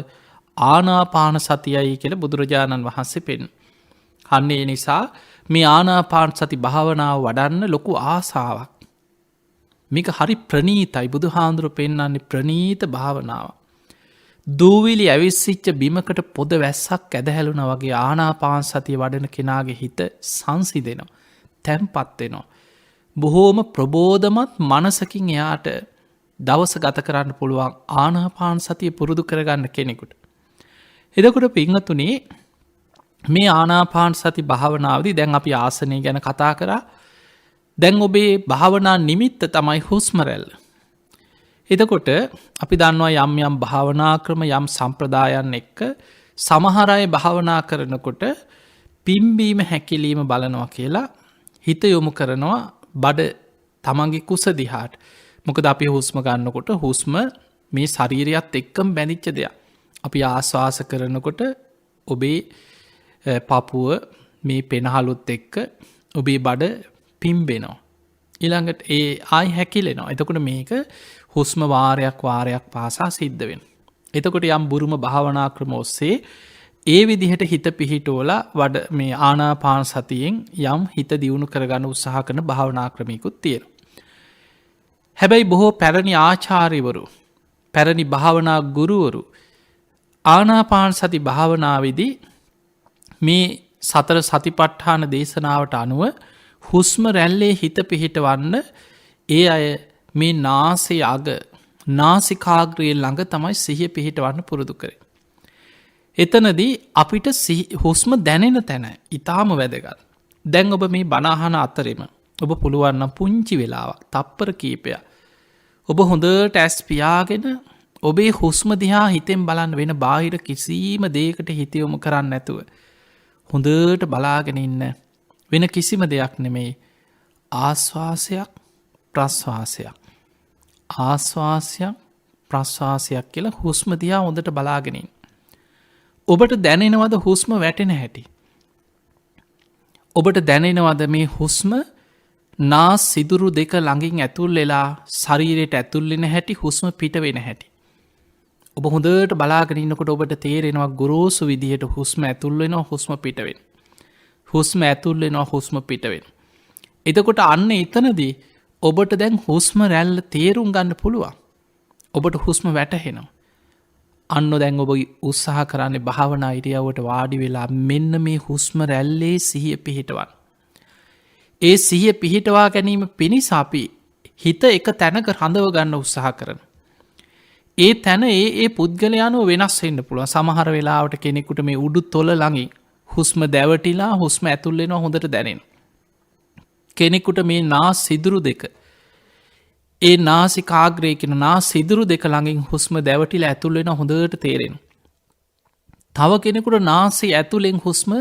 ආනාපාන සතියයි කියලා බුදුරජාණන් වහන්සේ පෙන්වනවා. අන්න ඒ නිසා මේ ආනාපාන සති භාවනාව වඩන්න ලොකු ආසාවක්. මේක හරි ප්‍රණීතයි. බුදුහාඳුරු පෙන්වන්නේ ප්‍රණීත භාවනාව. දූවිලි ඇවිස්සිච්ච බිමකට පොද වැස්සක් ඇදහැලුන වගේ ආනාපාන සතිය වඩන කෙනාගේ හිත සංසිඳෙනවා. තැන්පත් වෙනවා. බොහෝම ප්‍රබෝධමත් මනසකින් එයාට දවස ගත කරන්න පුළුවන් ආනාපාන සතිය පුරුදු කරගන්න කෙනෙකුට. එතකොට පින්වතුනි මේ ආනාපාන සති භාවනාවේදී දැන් අපි ආසනය ගැන කතා කරා. දැන් ඔබේ භාවනා නිමිත්ත තමයි හුස්ම රැල්ල. එතකොට අපි දන්නවා යම් යම් භාවනා ක්‍රම යම් සම්ප්‍රදායන් එක්ක සමහර අය භාවනා කරනකොට පිම්බීම හැකිලිම බලනවා කියලා හිත යොමු කරනවා බඩ තමන්ගේ කුස දිහාට. මොකද අපි හුස්ම ගන්නකොට හුස්ම මේ ශරීරයත් එක්කම බැඳිච්ච දෙයක්. අපි ආශ්වාස කරනකොට ඔබේ පපුව මේ පෙනහලුත් එක්ක ඔබේ බඩ පිම්බෙනවා. ඊළඟට ඒ ආයි හැකිලෙනවා. එතකොට මේක හුස්ම වාරයක් පාසා සිද්ධ වෙනවා. එතකොට යම් බුරුම භාවනා ක්‍රම ඔස්සේ ඒ විදිහට හිත පිහිටෝලා වඩ මේ ආනාපාන සතියෙන් යම් හිත දියුණු කරගන්න උත්සාහ කරන භාවනා ක්‍රමිකුත් තියෙනවා. හැබැයි බොහෝ පැරණි ආචාර්යවරු, පැරණි භාවනා ගුරුවරු ආනාපාන සති භාවනාවේදී මේ සතර සතිපට්ඨාන දේශනාවට අනුව හුස්ම රැල්ලේ හිත පිහිටවන්න ඒ අය මේ නාසය අග නාසිකාග්‍රයේ ළඟ තමයි සිහිය පිහිටවන්න පුරුදු කරේ. එතනදී අපිට හුස්ම දැනෙන තැන ඉතාම වැදගත්. දැන් ඔබ මේ බණ අහන අතරෙම ඔබ පුළුවන් නම් පුංචි වෙලාවක් තප්පර කීපයක් ඔබ හොඳට ඇස් පියාගෙන ඔබේ හුස්ම දිහා හිතෙන් බලන්න වෙන බාහිර කිසිම දෙයකට හිත යොමු කරන්න නැතුව හොඳට බලාගෙන ඉන්න. වෙන කිසිම දෙයක් නෙමෙයි ආශ්වාසයක් ප්‍රශ්වාසයක් ආශ්වාසයක් ප්‍රශ්වාසයක් කියලා හුස්ම දිහා හොඳට බලාගෙන ඉන්න. ඔබට දැනෙනවද හුස්ම වැටෙන හැටි? ඔබට දැනෙනවද මේ හුස්ම නාස් සිදුරු දෙක ළඟින් ඇතුල් වෙලා ශරීරයට ඇතුල් වෙන හැටි, හුස්ම පිට වෙන හැටි? ඔබ හොඳට බලාගෙන ඉන්නකොට ඔබට තේරෙනවා ගොරෝසු විදිහට හුස්ම ඇතුල් වෙනවා, හුස්ම පිට වෙනවා. හුස්ම ඇතුල් වෙනවා, හුස්ම පිට වෙනවා. එතකොට අන්න එතනදී ඔබට දැන් හුස්ම රැල්ල තේරුම් ගන්න පුළුවන්. ඔබට හුස්ම වැටහෙනවා. අන්න දැන් ඔබ උත්සාහ කරන්නේ භාවනා ඉරියව්වට වාඩි වෙලා මෙන්න මේ හුස්ම රැල්ලේ සිහිය පිහිටවන්න. ඒ සිහිය පිහිටවා ගැනීම පිණිස අපි හිත එක තැනක රඳව ගන්න උත්සාහ කරන. ඒ තැන ඒ පුද්ගලයානුව වෙනස් වෙන්න පුළුවන්. සමහර වෙලාවට කෙනෙකුට මේ උඩු තොල ළඟින් හුස්ම දැවටිලා හුස්ම ඇතුල් වෙනවා හොඳට දැනෙනවා. කෙනෙකුට මේ නාස් සිදුරු දෙක, ඒ නාසිකාග්‍රය කියන නාස් සිදුරු දෙක ළඟින් හුස්ම දැවටිලා ඇතුල් වෙනවා හොඳට තේරෙනවා. තව කෙනෙකුට නාසය ඇතුලෙන් හුස්ම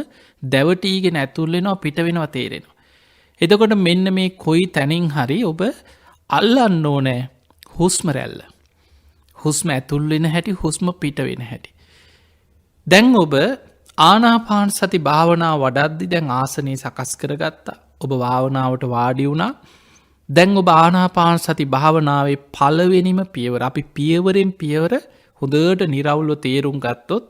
දැවටීගෙන ඇතුල් වෙනවා පිට වෙනවා තේරෙනවා. එතකොට මෙන්න මේ කොයි තැනින් හරි ඔබ අල්ලන්න ඕනේ හුස්ම රැල්ල. හුස්ම ඇතුල් වෙන හැටි, හුස්ම පිට වෙන හැටි. දැන් ඔබ ආනාපාන සති භාවනාව වඩද්දි දැන් ආසනය සකස් කරගත්තා. ඔබ භාවනාවට වාඩි වුණා. දැන් ඔබ ආනාපාන සති භාවනාවේ පළවෙනිම පියවර, අපි පියවරෙන් පියවර හොඳට නිරවුල්ව තේරුම් ගත්තොත්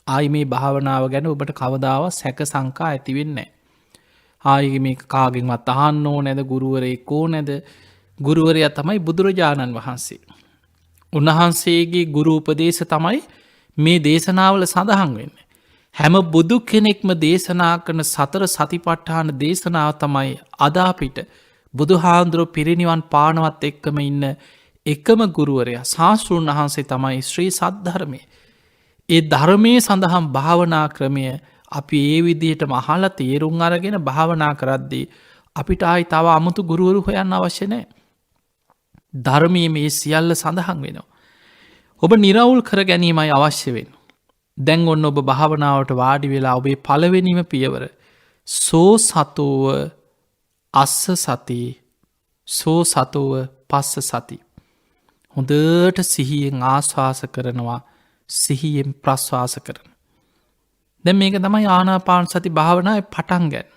ආයි මේ භාවනාව ගැන ඔබට කවදාවත් සැක සංකා ඇති වෙන්නේ නැහැ. ආයක මේ කාගෙන්වත් අහන්න ඕ නැද ගුරුවරයෙකෝ නැද ගුරුවරයා තමයි බුදුරජාණන් වහන්සේ. උන්වහන්සේගේ ගුරු උපදේශ තමයි මේ දේශනාවල සඳහන් වෙන්න. හැම බුදු කෙනෙක්ම දේශනා කරන සතර සතිපට්ඨාන දේශනාව තමයි අදාපිට බුදු හාන්දුරුව පිරිනිවන් පානවත් එක්කම ඉන්න එකම ගුරුවරයා ශාස්තෘන් වහන්සේ තමයි ශ්‍රී සද්ධර්මය. ඒ ධර්මය සඳහම් භාවනා ක්‍රමය අපි ඒ විදිහට මහල තේරුම් අරගෙන භාවනා කරද්දී අපිට ආයි තව අමුතු ගුරුවරු හොයන්න අවශ්‍ය නෑ. ධර්මය මේ සියල්ල සඳහන් වෙනවා. ඔබ නිරවුල් කර ගැනීමයි අවශ්‍ය වෙන. දැන් ඔන්න ඔබ භාවනාවට වාඩි වෙලා ඔබේ පළවෙනිම පියවර සෝ සතෝව අස්ස සති සෝ සතෝව පස්ස සති. හොඳට සිහියෙන් ආශ්වාස කරනවා සිහියෙන් ප්‍රශ්වාස කරන. දැන් මේක තමයි ආනාපාන සති භාවනාවේ පටන් ගන්න.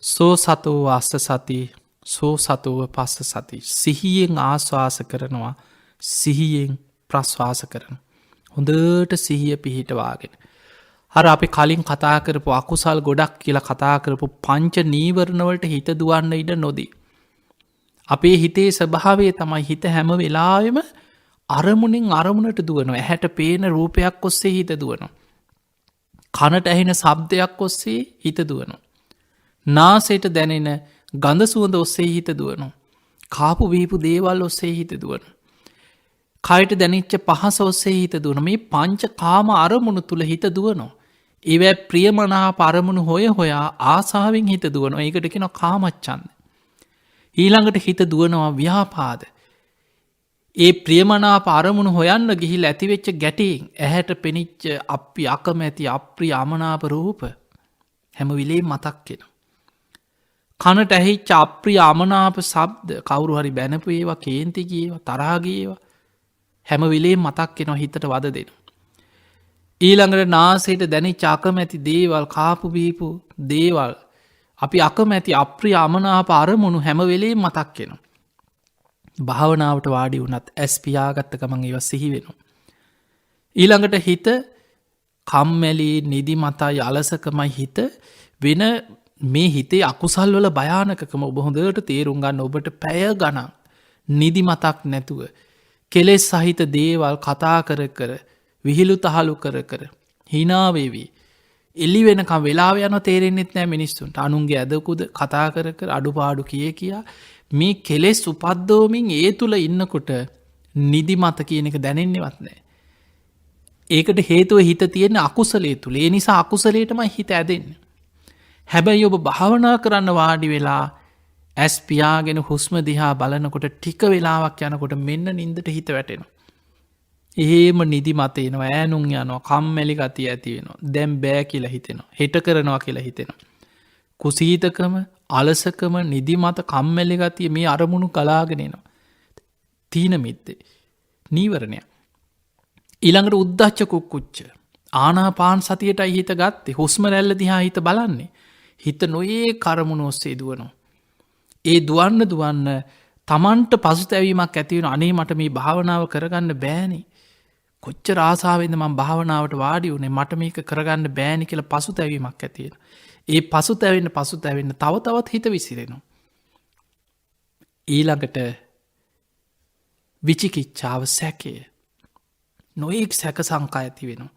සෝ සතෝව අස්ස සති සෝ සතෝව පස්ස සති. සිහියෙන් ආශ්වාස කරනවා සිහියෙන් ප්‍රශ්වාස කරන. හොඳට සිහිය පිහිටවාගෙන. හර අපි කලින් කතා කරපු අකුසල් ගොඩක් කියලා කතා කරපු පංච නීවරණවලට හිත දුවන්න ඉඩ නොදී. අපේ හිතේ ස්වභාවය තමයි හිත හැම වෙලාවෙම අරමුණින් අරමුණට දුවනවා. ඇහැට පේන රූපයක් ඔස්සේ හිත දුවනවා. කනට ඇහෙන ශබ්දයක් ඔස්සේ හිත දුවනවා. නාසයට දැනෙන ගඳ සුවඳ ඔස්සේ හිත දුවනවා. කාපු බීපු දේවල් ඔස්සේ හිත දුවනවා. කයට දැනිච්ච පහස ඔස්සේ හිත දුවන මේ පංච කාම අරමුණු තුළ හිත දුවනවා. ඒවැ ප්‍රියමනාප අරමුණු හොය හොයා ආසාාවෙන් හිත දුවනවා. ඒකට කෙන කාමච්චන්ද. ඊළඟට හිත දුවනවා ව්‍යාපාද. ඒ ප්‍රියමනාප අරමුණු හොයන්න ගිහිල් ඇතිවෙච්ච ගැටෙන් ඇහැට පෙනිච්ච අපි අකමැති අප්‍රිය අමනාප රූප හැම විලේ මතක් කෙන. කනට ඇහිච්ච අප්‍රිය අමනාප සබ්ද කවුරු හරි බැනපු ඒවා කේන්ති කියේවා තරාගේවා හැම විලේ මතක් කෙනවා හිතට වද දෙෙන. ඊළඟට නාසේට දැනි චාකමැති දේවල් කාපු බීපු දේවල් අපි අකමැති අප්‍රිය අමනාප අරමුණු හැම වෙලේ මතක් කෙනවා. භාවනාවට වාඩි වුනත් ඇස් පියාගත්ත ගමන් ඒව සිහි වෙනවා. ඊළඟට හිත කම්මැලි නිදිමතයි අලසකමයි හිත වෙන මේ හිතේ අකුසල් වල භයානකම ඔබ හොඳට තේරුම් ගන්න ඔබට පැය ගණන් නිදිමතක් නැතුව කෙලෙස් සහිත දේවල් කතා කර කර විහිළු තහලු කර කර හිනාවේවී එල්ලි වෙනකම් වෙලාව යන තේරෙන්න්නෙත් නෑ මිනිස්සුන්ට අනුන්ගේ ඇදකුද කතා කර කර අඩුපාඩු කියා මේ කෙලෙස් උපද්දෝමින් ඒ තුළ ඉන්නකොට නිදිමත කියන එක දැනෙන්නේවත් නෑ. ඒකට හේතුව හිත තියෙන අකුසලේ තුළ ඒ නිසා අකුසලේටම හිත ඇදෙන්න. හැබැයි ඔබ භාවනා කරන්න වාඩි වෙලා ඇස් පියාගෙන හුස්ම දිහා බලනකොට ටික වෙලාවක් යනකොට මෙන්න නින්දට හිත වැටෙන. එහෙම නිදි මතේනවා ෑනුම් යනවා කම්මැලි ගතිය ඇති වෙනවා දැම් බෑ කියලා හිතෙනවා හෙට කරනවා කියලා හිතෙනවා. කුසීතකම අලසකම නිදිමත කම්මැලි ගතිය මේ අරමුණු කලාගෙනනවා. තීන මිත්තේ නීවරණය. ඊළඟට උද්දච්ච කුක්කුච්ච ආනාපාන සතියට හිත ගත්තේ හුස්ම රැල්ල දිහා හිත බලන්නේ. හිත නොයේ කරමුණු ඔස්සේ දුවනවා. ඒ දුවන්න තමන්ට පසුතැවීමක් ඇතිවෙන අනේ මට මේ භාවනාව කරගන්න බෑනි. කොච්ච රාසාාවෙන්ද මං භාවනාවට වාඩි වුණේ මට මේක කරගන්න බෑනි කියල පසුතැවීමක් ඇතියෙන. ඒ පසුතැවෙන්න තව තවත් හිත විසිරෙනවා. ඊළඟට විචිකිච්ඡාව සැකය නොයෙක් සැක සංකා ඇති වෙනවා.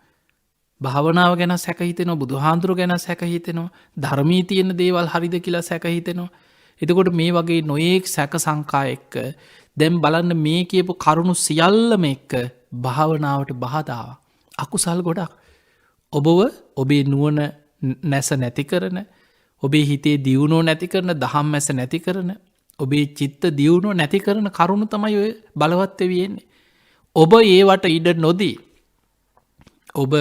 භාවනාව ගැන සැකහිතනවා බුදුහාන්දුරු ගැන සැකහිතනවා ධර්මී තියෙන දේවල් හරිද කියලා සැකහිතනවා. එතකොට මේ වගේ නොයෙක් සැක සංකා එක්ක දැම් බලන්න මේ කියපු කරුණු සියල්ලම එක්ක භාවනාවට බාධාව අකුසල් ගොඩක් ඔබව ඔබේ නුවන නැස නැති කරන ඔබේ හිතේ දියුණෝ නැති කරන දහම් මැස නැති කරන ඔබේ චිත්ත දියුණුව නැති කරන කරුණු තමයි ඔය බලවත්ත වයෙන්නේ. ඔබ ඒවට ඉඩ නොදී ඔබ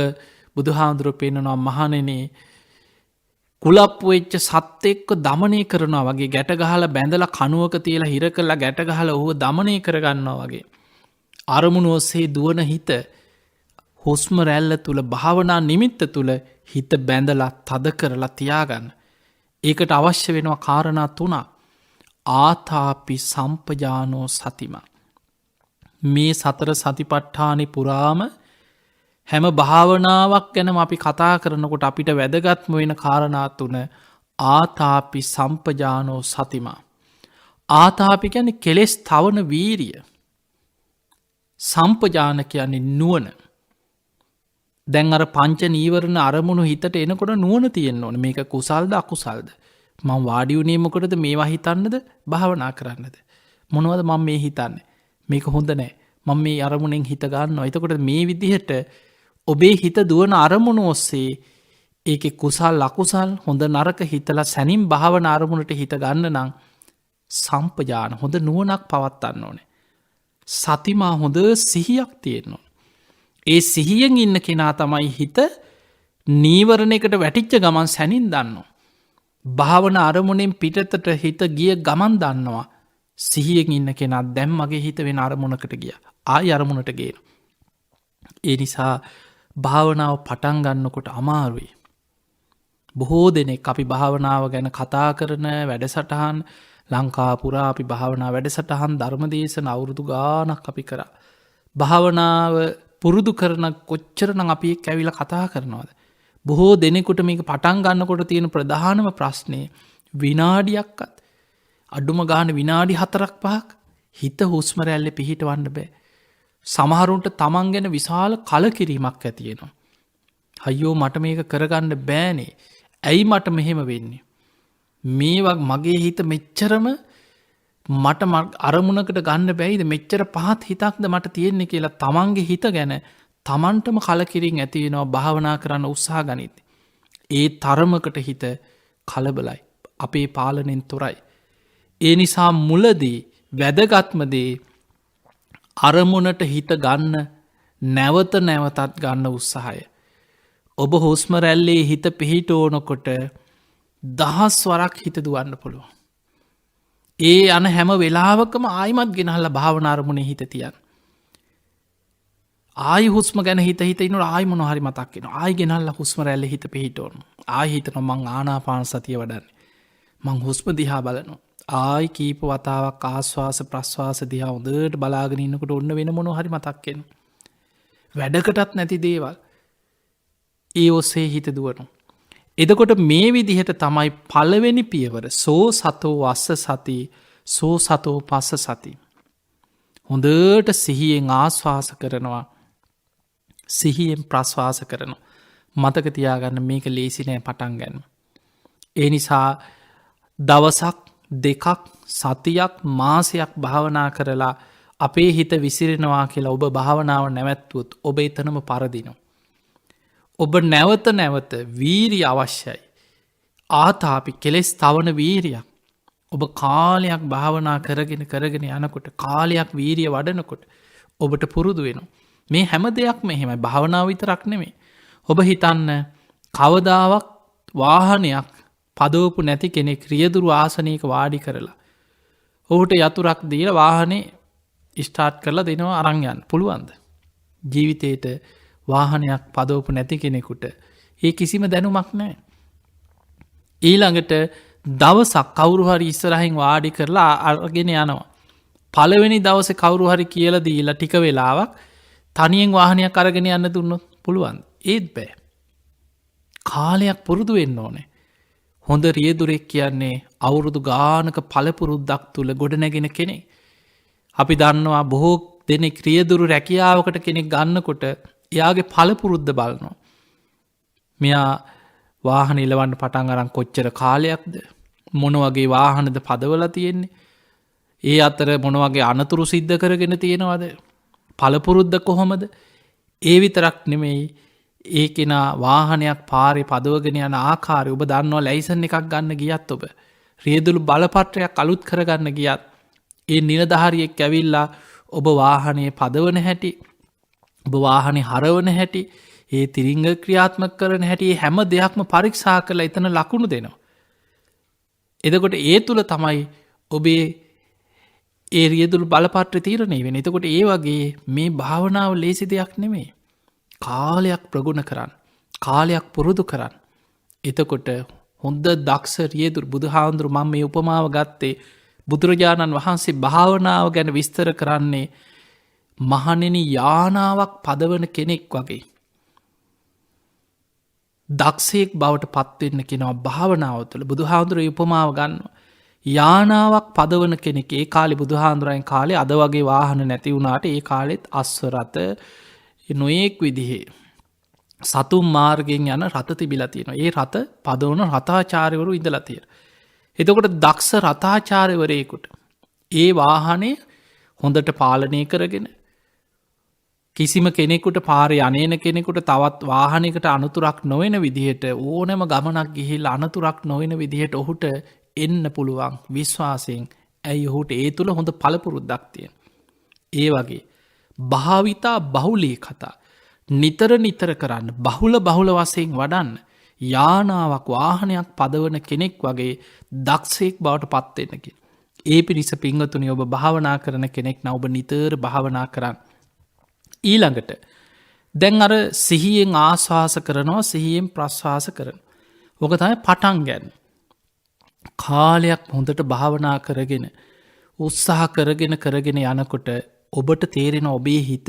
බුදුහාන්දුරුව පෙන්නවා මහනනේ කුලප්පු වෙච්ච සත්තෙක්ක දමනය කරනවා වගේ ගැටගහල බැඳල කනුවක තියලා හිර කරලා ගැටගහල ඔහුව දමනය කරගන්නවා වගේ. අරමුණු ඔස්සේ දුවන හිත හුස්ම රැල්ල තුළ භාවනා නිමිත්ත තුළ හිත බැඳලා තද කරලා තියාගන්න. ඒකට අවශ්‍ය වෙනවා කාරණා තුනා. ආතාපි සම්පජානෝ සතිම. මේ සතර සතිපට්ඨානි පුරාම හැම භාවනාවක් ගැනම අපි කතා කරනකොට අපිට වැදගත්ම වෙන කාරණා තුන ආතාපි සම්පජානෝ සතිමා. ආතාපි කියන්නේ කෙලෙස් තවන වීරිය. සම්පජාන කියන්නේ නුවන. දැන් අර පංච නීවරණ අරමුණු හිතට එනකොට නුවන තියෙන්න්න ඕන මේක කුසල්ද අකුසල්ද. මං වාඩියුනීමකොටද මේවා හිතන්නද භාවනා කරන්නද. මොනවද මං මේ හිතන්න මේක හොඳ නෑ මං මේ අරමුණෙන් හිතගන්න එතකොට මේ විදිහට ඔබේ හිත දුවන අරමුණු ඔස්සේ ඒක කුසල් ලකුසල් හොඳ නරක හිතලා සැනින් භාවන අරමුණට හිත ගන්න නං සම්පජාන හොඳ නුවනක් පවත්වන්න ඕනේ. සතිමා හොඳ සිහියක් තියෙන්නවා. ඒ සිහියෙන් ඉන්න කෙනා තමයි හිත නීවරණයකට වැටිච්ච ගමන් සැනින් දන්නවා. භාවන අරමුණෙන් පිටතට හිත ගිය ගමන් දන්නවා. සිහියෙන් ඉන්න කෙනා දැම් මගේ හිත වෙන අරමුණකට ගිය ආය අරමුණට ගේන. ඒ නිසා භාවනාව පටන් ගන්නකොට අමාරුයි. බොහෝ දෙනෙක් අපි භාවනාව ගැන කතා කරන වැඩසටහන් ලංකාපුරා අපි භාවනා වැඩසටහන් ධර්මදේශන අවුරුදු ගානක් අපි කර. භාවනාව පුරුදු කරන කොච්චරන අපි කැවිල කතා කරනවාද. බොහෝ දෙනෙකුට මේක පටන් ගන්නකොට තියෙන ප්‍රධානම ප්‍රශ්නය විනාඩියක්කත් අඩුම ගාන විනාඩි 4-5ක් හිත හුස්මරැල්ල පිහිට වන්න බෑ. සමහරුන්ට තමන් ගැන විශාල කලකිරීමක් ඇතියෙනවා. අයියෝ මට මේක කරගන්න බෑනේ ඇයි මට මෙහෙම වෙන්නේ. මේවක් මගේ හිත මෙච්චරම මට අරමුණකට ගන්න බැයිද මෙච්චර පහත් හිතක්ද මට තියෙන්නේ කියලා තමන්ගේ හිත ගැන තමන්ටම කලකිරින් ඇතිවෙනවා භාවනා කරන්න උත්සාහ ගනිත. ඒ තරමකට හිත කලබලයි අපේ පාලනෙන් තොරයි. ඒ නිසා මුලදී වැදගත්මදේ අරමුණට හිත ගන්න නැවත නැවතත් ගන්න උත්සාහය. ඔබ හුස්ම රැල්ලේ හිත පිහිට ඕනකොට දහස් වරක් හිත දුවන්න පුළුව. ඒ අන හැම වෙලාවකම ආයිමත් ගෙනහල්ල භාවනාරමුණේ හිත තියන්. ආයි හුස්ම ගැන හිත හිතයිනු ආයි මොනහරි මතක්කෙන ආයි ගෙනල්ල හුස්ම රැල්ල හිත පිහිටෝනු ආයි හිතන මං ආනාපාන සතිය වඩන්නේ. මං හුස්ම දිහා බලනු. ආයි කීප වතාවක් ආශ්වාස ප්‍රශ්වාස දිහා හොදට බලාගෙනන්නකට ඔන්න වෙන මොන හරි මතක්කෙන. වැඩකටත් නැති දේවල් ඒ ඔස්සේ හිත දුවනු. එදකොට මේ විදිහට තමයි පළවෙනි පියවර සෝ සතෝ වස්ස සති සෝ සතෝ පස්ස සති. හොඳට සිහියෙන් ආශ්වාස කරනවා සිහියෙන් ප්‍රශ්වාස කරනු. මතක තියාගන්න මේක ලේසිනෑ පටන් ගැන්න. ඒ නිසා දවසක් දෙකක් සතියක් මාසයක් භාවනා කරලා අපේ හිත විසිරෙනවා කියලා ඔබ භාවනාව නැවැත්වුත් ඔබ එතනම පරදිනවා. ඔබ නැවත නැවත වීරිය අවශ්‍යයි. ආතාපි කෙලෙස් තවන වීරියක්. ඔබ කාලයක් භාවනා කරගෙන යනකොට කාලයක් වීරිය වඩනකොට ඔබට පුරුදු වෙනවා. මේ හැම දෙයක් මෙහෙමයි භාවනාව විතරක් නෙමේ. ඔබ හිතන්න කවදාවක් වාහනයක් පදෝපු නැති කෙනෙක් රියදුරු ආසනයක වාඩි කරලා. ඔහුට යතුරක් දීල වාහනේ ස්ටාර්ට් කරලා දෙනවා අරංයන් පුළුවන්ද. ජීවිතයට වාහනයක් පදෝපු නැති කෙනෙකුට ඒ කිසිම දැනුමක් නෑ. ඊළඟට දවසක් කවුරුහරි ඉස්සරහින් වාඩි කරලා අරගෙන යනවා. පළවෙනි දවස කවුරුහරි කියල දීලා ටික වෙලාවක් තනියෙන් වාහනයක් අරගෙන යන්න දුන්නොත් පුළුවන් ඒත් බෑ. කාලයක් පුරුදු වෙන්න ඕනේ. හොඳ රියදුරෙක් කියන්නේ අවුරුදු ගානක පලපුරුද්දක් තුළ ගොඩනැගෙන කෙනෙ. අපි දන්නවා බොහෝ දෙනෙ ක්‍රියදුරු රැකියාවකට කෙනෙක් ගන්නකොට එයාගේ පලපුරුද්ධ බලනවා. මෙයා වාහන ඉලවන්න පටන් අරන් කොච්චර කාලයක්ද මොනවගේ වාහනද පදවල තියෙන්නේ. ඒ අතර මොනවගේ අනතුරු සිද්ධ කරගෙන තියෙනවද පලපුරුද්ධ කොහොමද ඒ විතරක් නෙමෙයි ඒ කෙනා වාහනයක් පාරි පදවගෙන යන ආකාරය ඔබ දන්නවා ලැයිසන් එකක් ගන්න ගියත් ඔබ රියදුළු බලපත්‍රයක් අලුත් කරගන්න ගියත් ඒ නිලධාරියෙක් ඇවිල්ලා ඔබ වාහනය පදවන හැටි ඔබ වාහනය හරවන හැටි ඒ තිරිංග ක්‍රියාත්මක කරන හැටි හැම දෙයක්ම පරීක්ෂා කරලා එතන ලකුණු දෙනවා. එදකොට ඒ තුළ තමයි ඔබේ ඒ රියදුළු බලපත්‍ර තීරණය වෙන. එතකොට ඒ වගේ මේ භාවනාව ලේසි දෙයක් නෙමේ. කාලයක් ප්‍රගුණ කරන්න කාලයක් පුරුදු කරන්න. එතකොට හොඳ දක්ෂ රියදුරු බුදුහාන්දුරු මම මේ උපමාව ගත්තේ බුදුරජාණන් වහන්සේ භාවනාව ගැන විස්තර කරන්නේ මහනෙන යානාවක් පදවන කෙනෙක් වගේ. දක්ෂයෙක් බවට පත්වෙන්න කෙනවා භාවනාව තුළ බුදුහාමුදුරුවෝ උපමාව ගන්න. යානාවක් පදවන කෙනෙක් ඒ කාලේ බුදුහාමුදුරන් කාලේ අද වගේ වාහන නැති වුණාට ඒ කාලෙත් අස්වරත නොයෙක් විදිහේ සතුම් මාර්ගයෙන් යන රථ තිබිලා තියෙනවා. ඒ රථ පදවන රථාචාර්යවරු ඉඳලා තියෙනවා. එතකොට දක්ෂ රථාචාර්යවරයෙකුට ඒ වාහනේ හොඳට පාලනය කරගෙන කිසිම කෙනෙකුට පාරේ යන්නේන කෙනෙකුට තවත් වාහනයකට අනතුරක් නොවන විදිහට ඕනෑම ගමනක් ගිහිල් අනතුරක් නොවන විදිහට ඔහුට එන්න පුළුවන් විශ්වාසයෙන් ඇයි ඔහුට ඒ තුළ හොඳ පළපුරුද්දක් තියෙන. ඒ වගේ භාවිතා බහුලී කතා නිතර නිතර කරන්න බහුල වසයෙන් වඩන්න යානාවක් වාහනයක් පදවන කෙනෙක් වගේ දක්ෂයෙක් බවට පත්වෙන්නකි. ඒ පිණිස පිංහතුනි ඔබ භාවනා කරන කෙනෙක් න ඔබ නිතර භාවනා කරන්න. ඊළඟට දැන් අර සිහියෙන් ආශවාස කරනවා සිහියෙන් ප්‍රශ්වාස කරන. ඕක තමයි පටන් ගැන්. කාලයක් හොඳට භාවනා කරගෙන උත්සාහ කරගෙන යනකොට ඔබට තේරෙන ඔබේ හිත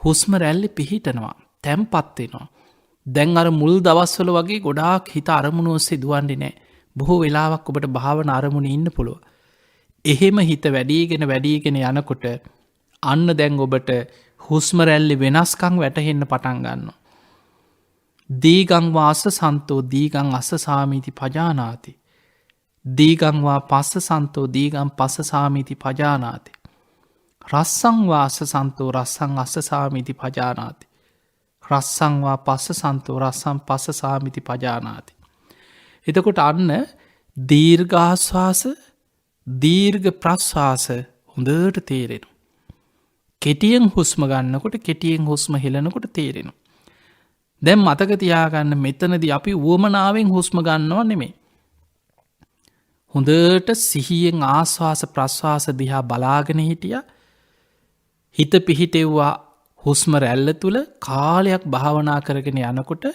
හුස්ම රැල්ලි පිහිටනවා තැම්පත්වෙනවා. දැන් අර මුල් දවස්වල වගේ ගොඩාක් හිත අරමුණ ඔස්සේ දුවන්නේ නෑ. බොහෝ වෙලාවක් ඔබට භාවන අරමුණ ඉන්න පුළුව. එහෙම හිත වැඩීගෙන යනකොට අන්න දැන් ඔබට හුස්ම රැල්ලි වෙනස්කං වැටහෙන්න පටන් ගන්න. දීගංවාස සන්තෝ දීගං අස සාමීති පජානාති. දීගංවා පස්ස සන්තෝ දීගම් පස්ස සාමීති පජානාති. රස්සංවාස සන්තෝ රස්සං අස්ස සාමීති පජානාති. රස්සංවා පස්ස සන්තෝ රස්සම් පස්ස සාමිති පජානාති. එතකොට අන්න දීර්ඝාස්වාස දීර්ඝ ප්‍රශ්වාස හොඳට තේරෙන. කෙටියෙන් හුස්ම ගන්නකොට කෙටියෙන් හුස්ම හෙලනකොට තේරෙන. දැම් මතක තියාගන්න මෙතනද අපි වුවමනාවෙන් හුස්ම ගන්නවා නෙමේ. හොඳට සිහියෙන් ආශ්වාස ප්‍රශ්වාස දිහා බලාගෙන හිටිය හිත පිහිටෙව්වා හුස්ම රැල්ල තුළ කාලයක් භාවනා කරගෙන යනකොට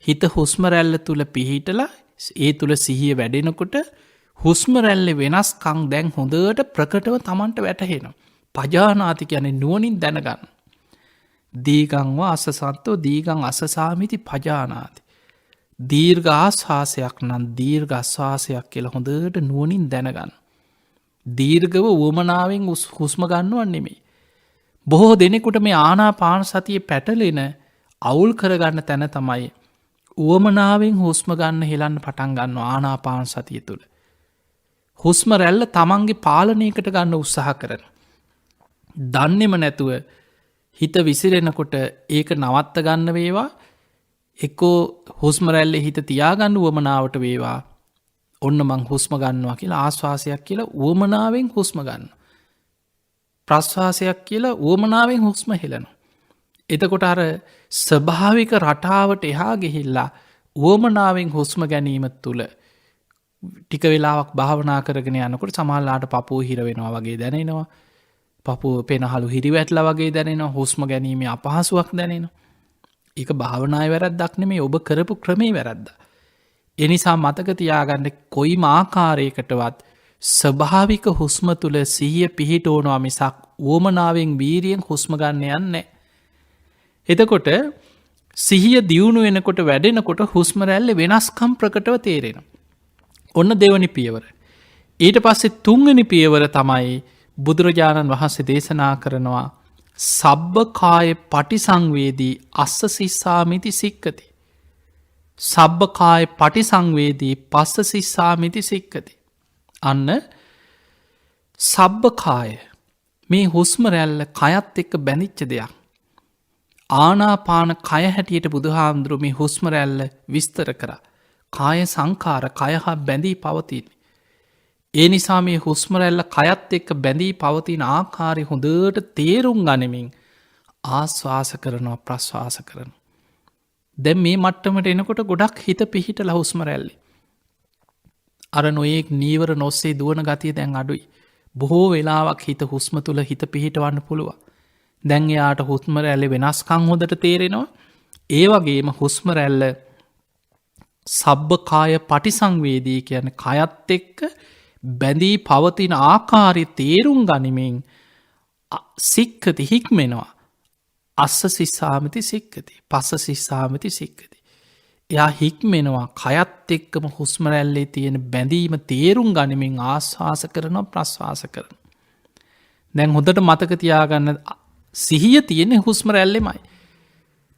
හිත හුස්ම රැල්ල තුළ පිහිටලා ඒ තුළ සිහිය වැඩෙනකොට හුස්ම රැල්ල වෙනස්කං දැන් හොඳට ප්‍රකටව තමන්ට වැටහෙන. පජානාති යන නුවනින් දැනගන්න. දීගංවා අසසන්තෝ දීගං අසසාමිති පජානාති. දීර්ඝ ආශ්වාසයක් නම් දීර්ඝ අශ්වාසයක් කියල හොඳට නුවනින් දැනගන්න. දීර්ඝව වුවමනාවෙන් හුස්ම ගන්නවා නෙමේ. බොහෝ දෙනෙකුට මේ ආනාපාන සතිය පැටලෙන අවුල් කරගන්න තැන තමයි උවමනාවෙන් හුස්ම ගන්න හෙලන්න පටන් ගන්න ආනාපාන සතිය තුළ. හුස්ම රැල්ල තමන්ගේ පාලනයකට ගන්න උත්සාහ කරන. දන්නෙම නැතුව හිත විසිරෙනකොට ඒක නවත්ත ගන්න වේවා එක්කෝ හුස්ම රැල්ල හිත තියාගන්න වුවමනාවට වේවා ඔන්න මං හුස්ම ගන්නවා කියලා ආශ්වාසයක් කියලා වුවමනාවෙන් හුස්ම ගන්න. ප්‍රශ්වාසයක් කියලා වුවමනාවෙන් හුස්ම හෙලන. එතකොට අර ස්වභාවික රටාවට එහා ගෙහිල්ලා වුවමනාවෙන් හුස්ම ගැනීම තුළ ටික වෙලාවක් භාවනා කරගෙන යනකොට සමහල්ලාට පපුූ හිරවෙනවා වගේ දැනෙනවා. පපුුව පෙනහළු හිරිවැටල වගේ දැනෙනවා හුස්ම ගැනීම අපහසුවක් දැනෙන. එක භාවනාය වැරද්දක් නෙමේ ඔබ කරපු ක්‍රමේ වැරද්ද. එනිසා මතක තියාගන්න කොයි ආකාරයකටවත් ස්වභාවික හුස්ම තුළ සිහිය පිහිට ඕනවා මිසක් වුවමනාවෙන් වීරියෙන් හුස්ම ගන්න යන්නේ. එතකොට සිහිය දියුණු වෙනකොට වැඩෙනකොට හුස්ම රැල්ල වෙනස්කම් ප්‍රකටව තේරෙන. ඔන්න දෙවනි පියවර. ඊට පස්සේ තුන්ගනි පියවර තමයි බුදුරජාණන් වහන්සේ දේශනා කරනවා සබ්බකාය පටිසංවේදී අස්ස සිස්සාමිති සික්කති. සබ්බකාය පටිසංවේදී පස්ස සිස්සාමිති සික්කති. අන්න සබ්බකාය මේ හුස්ම රැල්ල කයත් එක්ක බැඳිච්ච දෙයක්. ආනාපාන කය හැටියට බුදුහාමුදුරුවෝ මේ හුස්ම රැල්ල විස්තර කර කාය සංකාර කය හා බැඳී පවතින. ඒ නිසා මේ හුස්ම රැල්ල කයත් එක්ක බැඳී පවතින ආකාරය හොඳට තේරුම් ගනිමින් ආශ්වාස කරනවා ප්‍රශ්වාස කරන. දැන් මේ මට්ටමට එනකොට ගොඩක් හිත පිහිට හුස්ම රැල්ලි. අර නොයෙක් නීවර නොස්සේ දුවන ගතිය දැන් අඩුයි. බොහෝ වෙලාවක් හිත හුස්ම තුළ හිත පිහිටවන්න පුළුව. දැන් එයාට හුස්ම රැල්ලි වෙනස්කං හොඳට තේරෙනවා. ඒ වගේම හුස්ම රැල්ල සබ්බකාය පටිසංවේදී කියන කයත් එක්ක බැඳී පවතින ආකාරය තේරුම් ගනිමින් සික්කති හික්මෙනවා. අස්ස සිස්සාමති සික්කති පස්ස සිස්සාමති සික්කති. එයා හික්මෙනවා කයත් එක්කම හුස්ම රැල්ලේ තියෙන බැඳීම තේරුම් ගනිමින් ආශ්වාස කරනවා ප්‍රශ්වාස කරන. දැන් හොඳට මතක තියාගන්න සිහිය තියෙන හුස්ම රැල්ලෙමයි.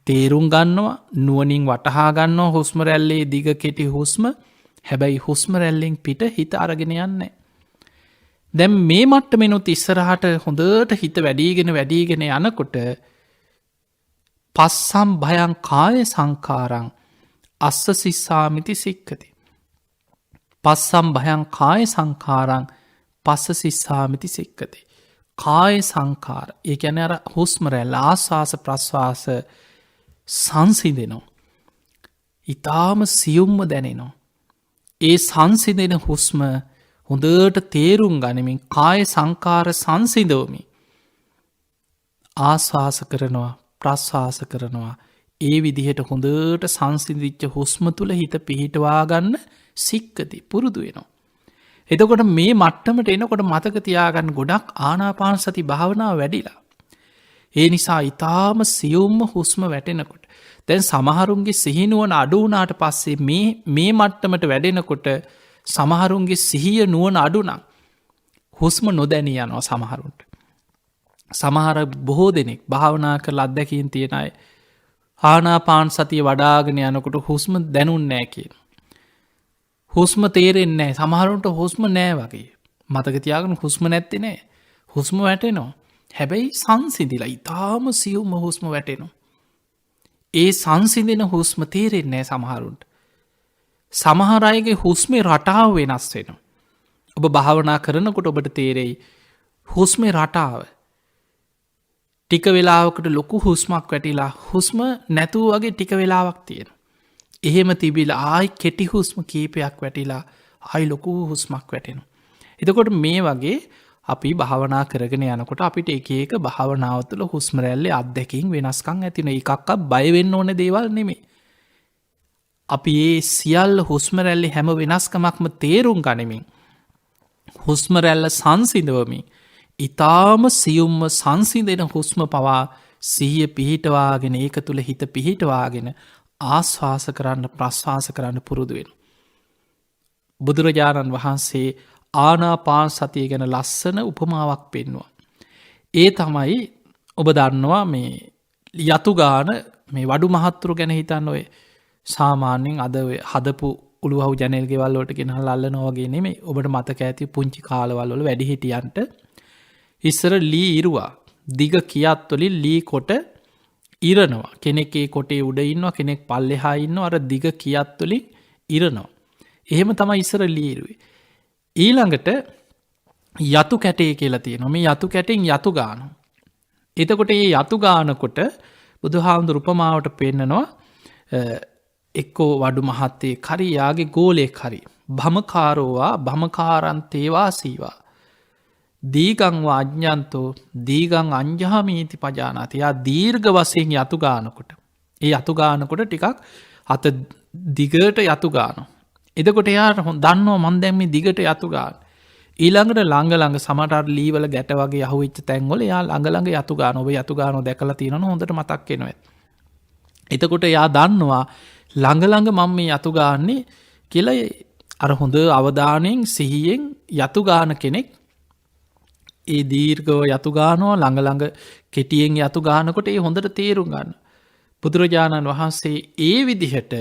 තේරුම් ගන්නවා නුවනින් වටහා ගන්නවා හුස්ම රැල්ලේ දිග කෙටි හුස්ම හැබැයි හුස්ම රැල්ලෙන් පිට හිත අරගෙන යන්නේ. දැම් මේ මට්ටමෙනුත් ඉස්සරහට හොඳට හිත වැඩීගෙන යනකොට පස්සම් භයං කාය සංකාරං අස්ස සිස්සාමිති සික්කති. පස්සම් භයං කාය සංකාරං පස්ස සිස්සාමිති සික්කති. කාය සංකාර ඒ ඇන අර හුස්මරැල් ආශවාස ප්‍රශ්වාස සංසිදෙනවා. ඉතාම සියුම්ම දැනෙනවා. ඒ සංසිදෙන හුස්ම හොඳට තේරුම් ගනිමින් කාය සංකාර සංසිදෝමි. ආශවාස කරනවා ප්‍රශ්වාස කරනවා ඒ විදිහට හොඳට සංසිදිච්ච හුස්ම තුළ හිත පිහිටවාගන්න සික්කති පුරුදු වෙනවා. එතකොට මේ මට්ටමට එනකොට මතක තියාගන්න ගොඩක් ආනාපාන සති භාවනාව වැඩිලා. ඒ නිසා ඉතාම සියුම්ම හුස්ම වැටෙනකොට. දැන් සමහරුන්ගේ සිහිනුවන අඩුවනාට පස්සේ මේ මට්ටමට වැඩෙනකොට සමහරුන්ගේ සිහිය නුවන අඩුනම් හුස්ම නොදැනී යනවා සමහරුන්ට. සමහර බොහෝ දෙනෙක් භාවනා කර අත්දැකීන් තියෙන අය ආනාපාන සතිය වඩාගෙන යනකොට හුස්ම දැනුන්නෑ කියන. හුස්ම තේරෙන්නේ සමහරුන්ට හුස්ම නෑ වගේ මතකතියාගෙන හුස්ම නැත්ති නෑ හුස්ම වැටෙනවා හැබැයි සංසිදිලා ඉතාම සියුම්ම හුස්ම වැටෙනවා. ඒ සංසිදෙන හුස්ම තේරෙන්නේ සමහරුන්ට. සමහරයගේ හුස්මේ රටාව වෙනස් වෙන. ඔබ භාවනා කරනකොට ඔබට තේරෙයි හුස්මේ රටාව ටික වෙලාවකට ලොකු හුස්මක් වැටිලා හුස්ම නැතුව වගේ ටික වෙලාවක් තියෙන. එහෙම තිබිල ආයි කෙටි හුස්ම කීපයක් වැටිලා ආයි ලොකු හුස්මක් වැටෙන. එතකොට මේ වගේ අපි භාවනා කරගෙන යනකොට අපිට එක භාවනාව තුළ හුස්ම රැල්ලේ අත්දැකින් වෙනස්කං ඇතින එකක්ක් බයවෙන්න ඕන දේවල් නෙමේ. අපි ඒ සියල්ල හුස්ම රැල්ලි හැම වෙනස්කමක්ම තේරුම් ගනිමින් හුස්ම රැල්ල සංසිදවමින් ඉතාම සියුම්ම සංසිදෙන හුස්ම පවා සිහිය පිහිටවාගෙන ඒක තුළ හිත පිහිටවාගෙන ආශ්වාස කරන්න ප්‍රශ්වාස කරන්න පුරුදුවෙන. බුදුරජාණන් වහන්සේ ආනාපාන සතිය ගැන ලස්සන උපමාවක් පෙන්වා. ඒ තමයි ඔබ දන්නවා මේ යතුගාන මේ වඩු මහත්තුරු ගැන හිතන්න ඔය සාමාන්‍යෙන් අද හදපු උළුහු ජනල්ගෙවල්ලෝට ගෙනහල් අල්ල නොවගේ නෙමේ ඔබට මතක ඇති පුංචි කාලවල්වල වැඩිහිටියන්ට ඉස්සර ලී ඉරුවා දිග කියත්වලින් ලී කොට ඉරනවා කෙනෙක්ේ කොටේ උඩඉන්නවා කෙනෙක් පල්ලෙහා ඉන්න අර දිග කියත්වලින් ඉරනවා. එහෙම තමයි ඉස්සර ලීරුවේ. ඊළඟට යතු කැටේ කියලා තියෙනවා මේ යතු කැටෙන් යතු ගාන. එතකොට ඒ යතු ගානකොට බුදු හාමුදුරු උපමාවට පෙන්නනවා එක්කෝ වඩු මහත්තේ කරියාගේ ගෝලෙක් හරි භමකාරෝවා භමකාරන්තේවා සීවා දීගංවා අඥ්ඥන්තෝ දීගං අංජහමීති පජානතියා දීර්ඝ වසයෙන් යතු ගානකොට ඒ යතු ගානකොට ටිකක් අත දිගට යතු ගාන. එදකොට එයාට දන්නවා මන්දැම්මි දිගට යතු ගාන. ඊළඟට ළඟ සමටර් ලීවල ගැට වගේ යහුවිච්ච තැන්ගොල යා ළඟ යතු ගාන ඔබ යතු ගාන දැකල තියෙන හොඳට මතක්කෙනව. එතකොට යා දන්නවා ළඟ මම මේ යතු ගාන්නේ කියල අර හොඳ අවධානයෙන් සිහියෙන් යතු ගාන කෙනෙක් ඒ දීර්ගව යතු ගානවා ළඟ කෙටියෙන් යතු ගානකොට ඒ හොඳට තේරුම් ගන්න. බුදුරජාණන් වහන්සේ ඒ විදිහට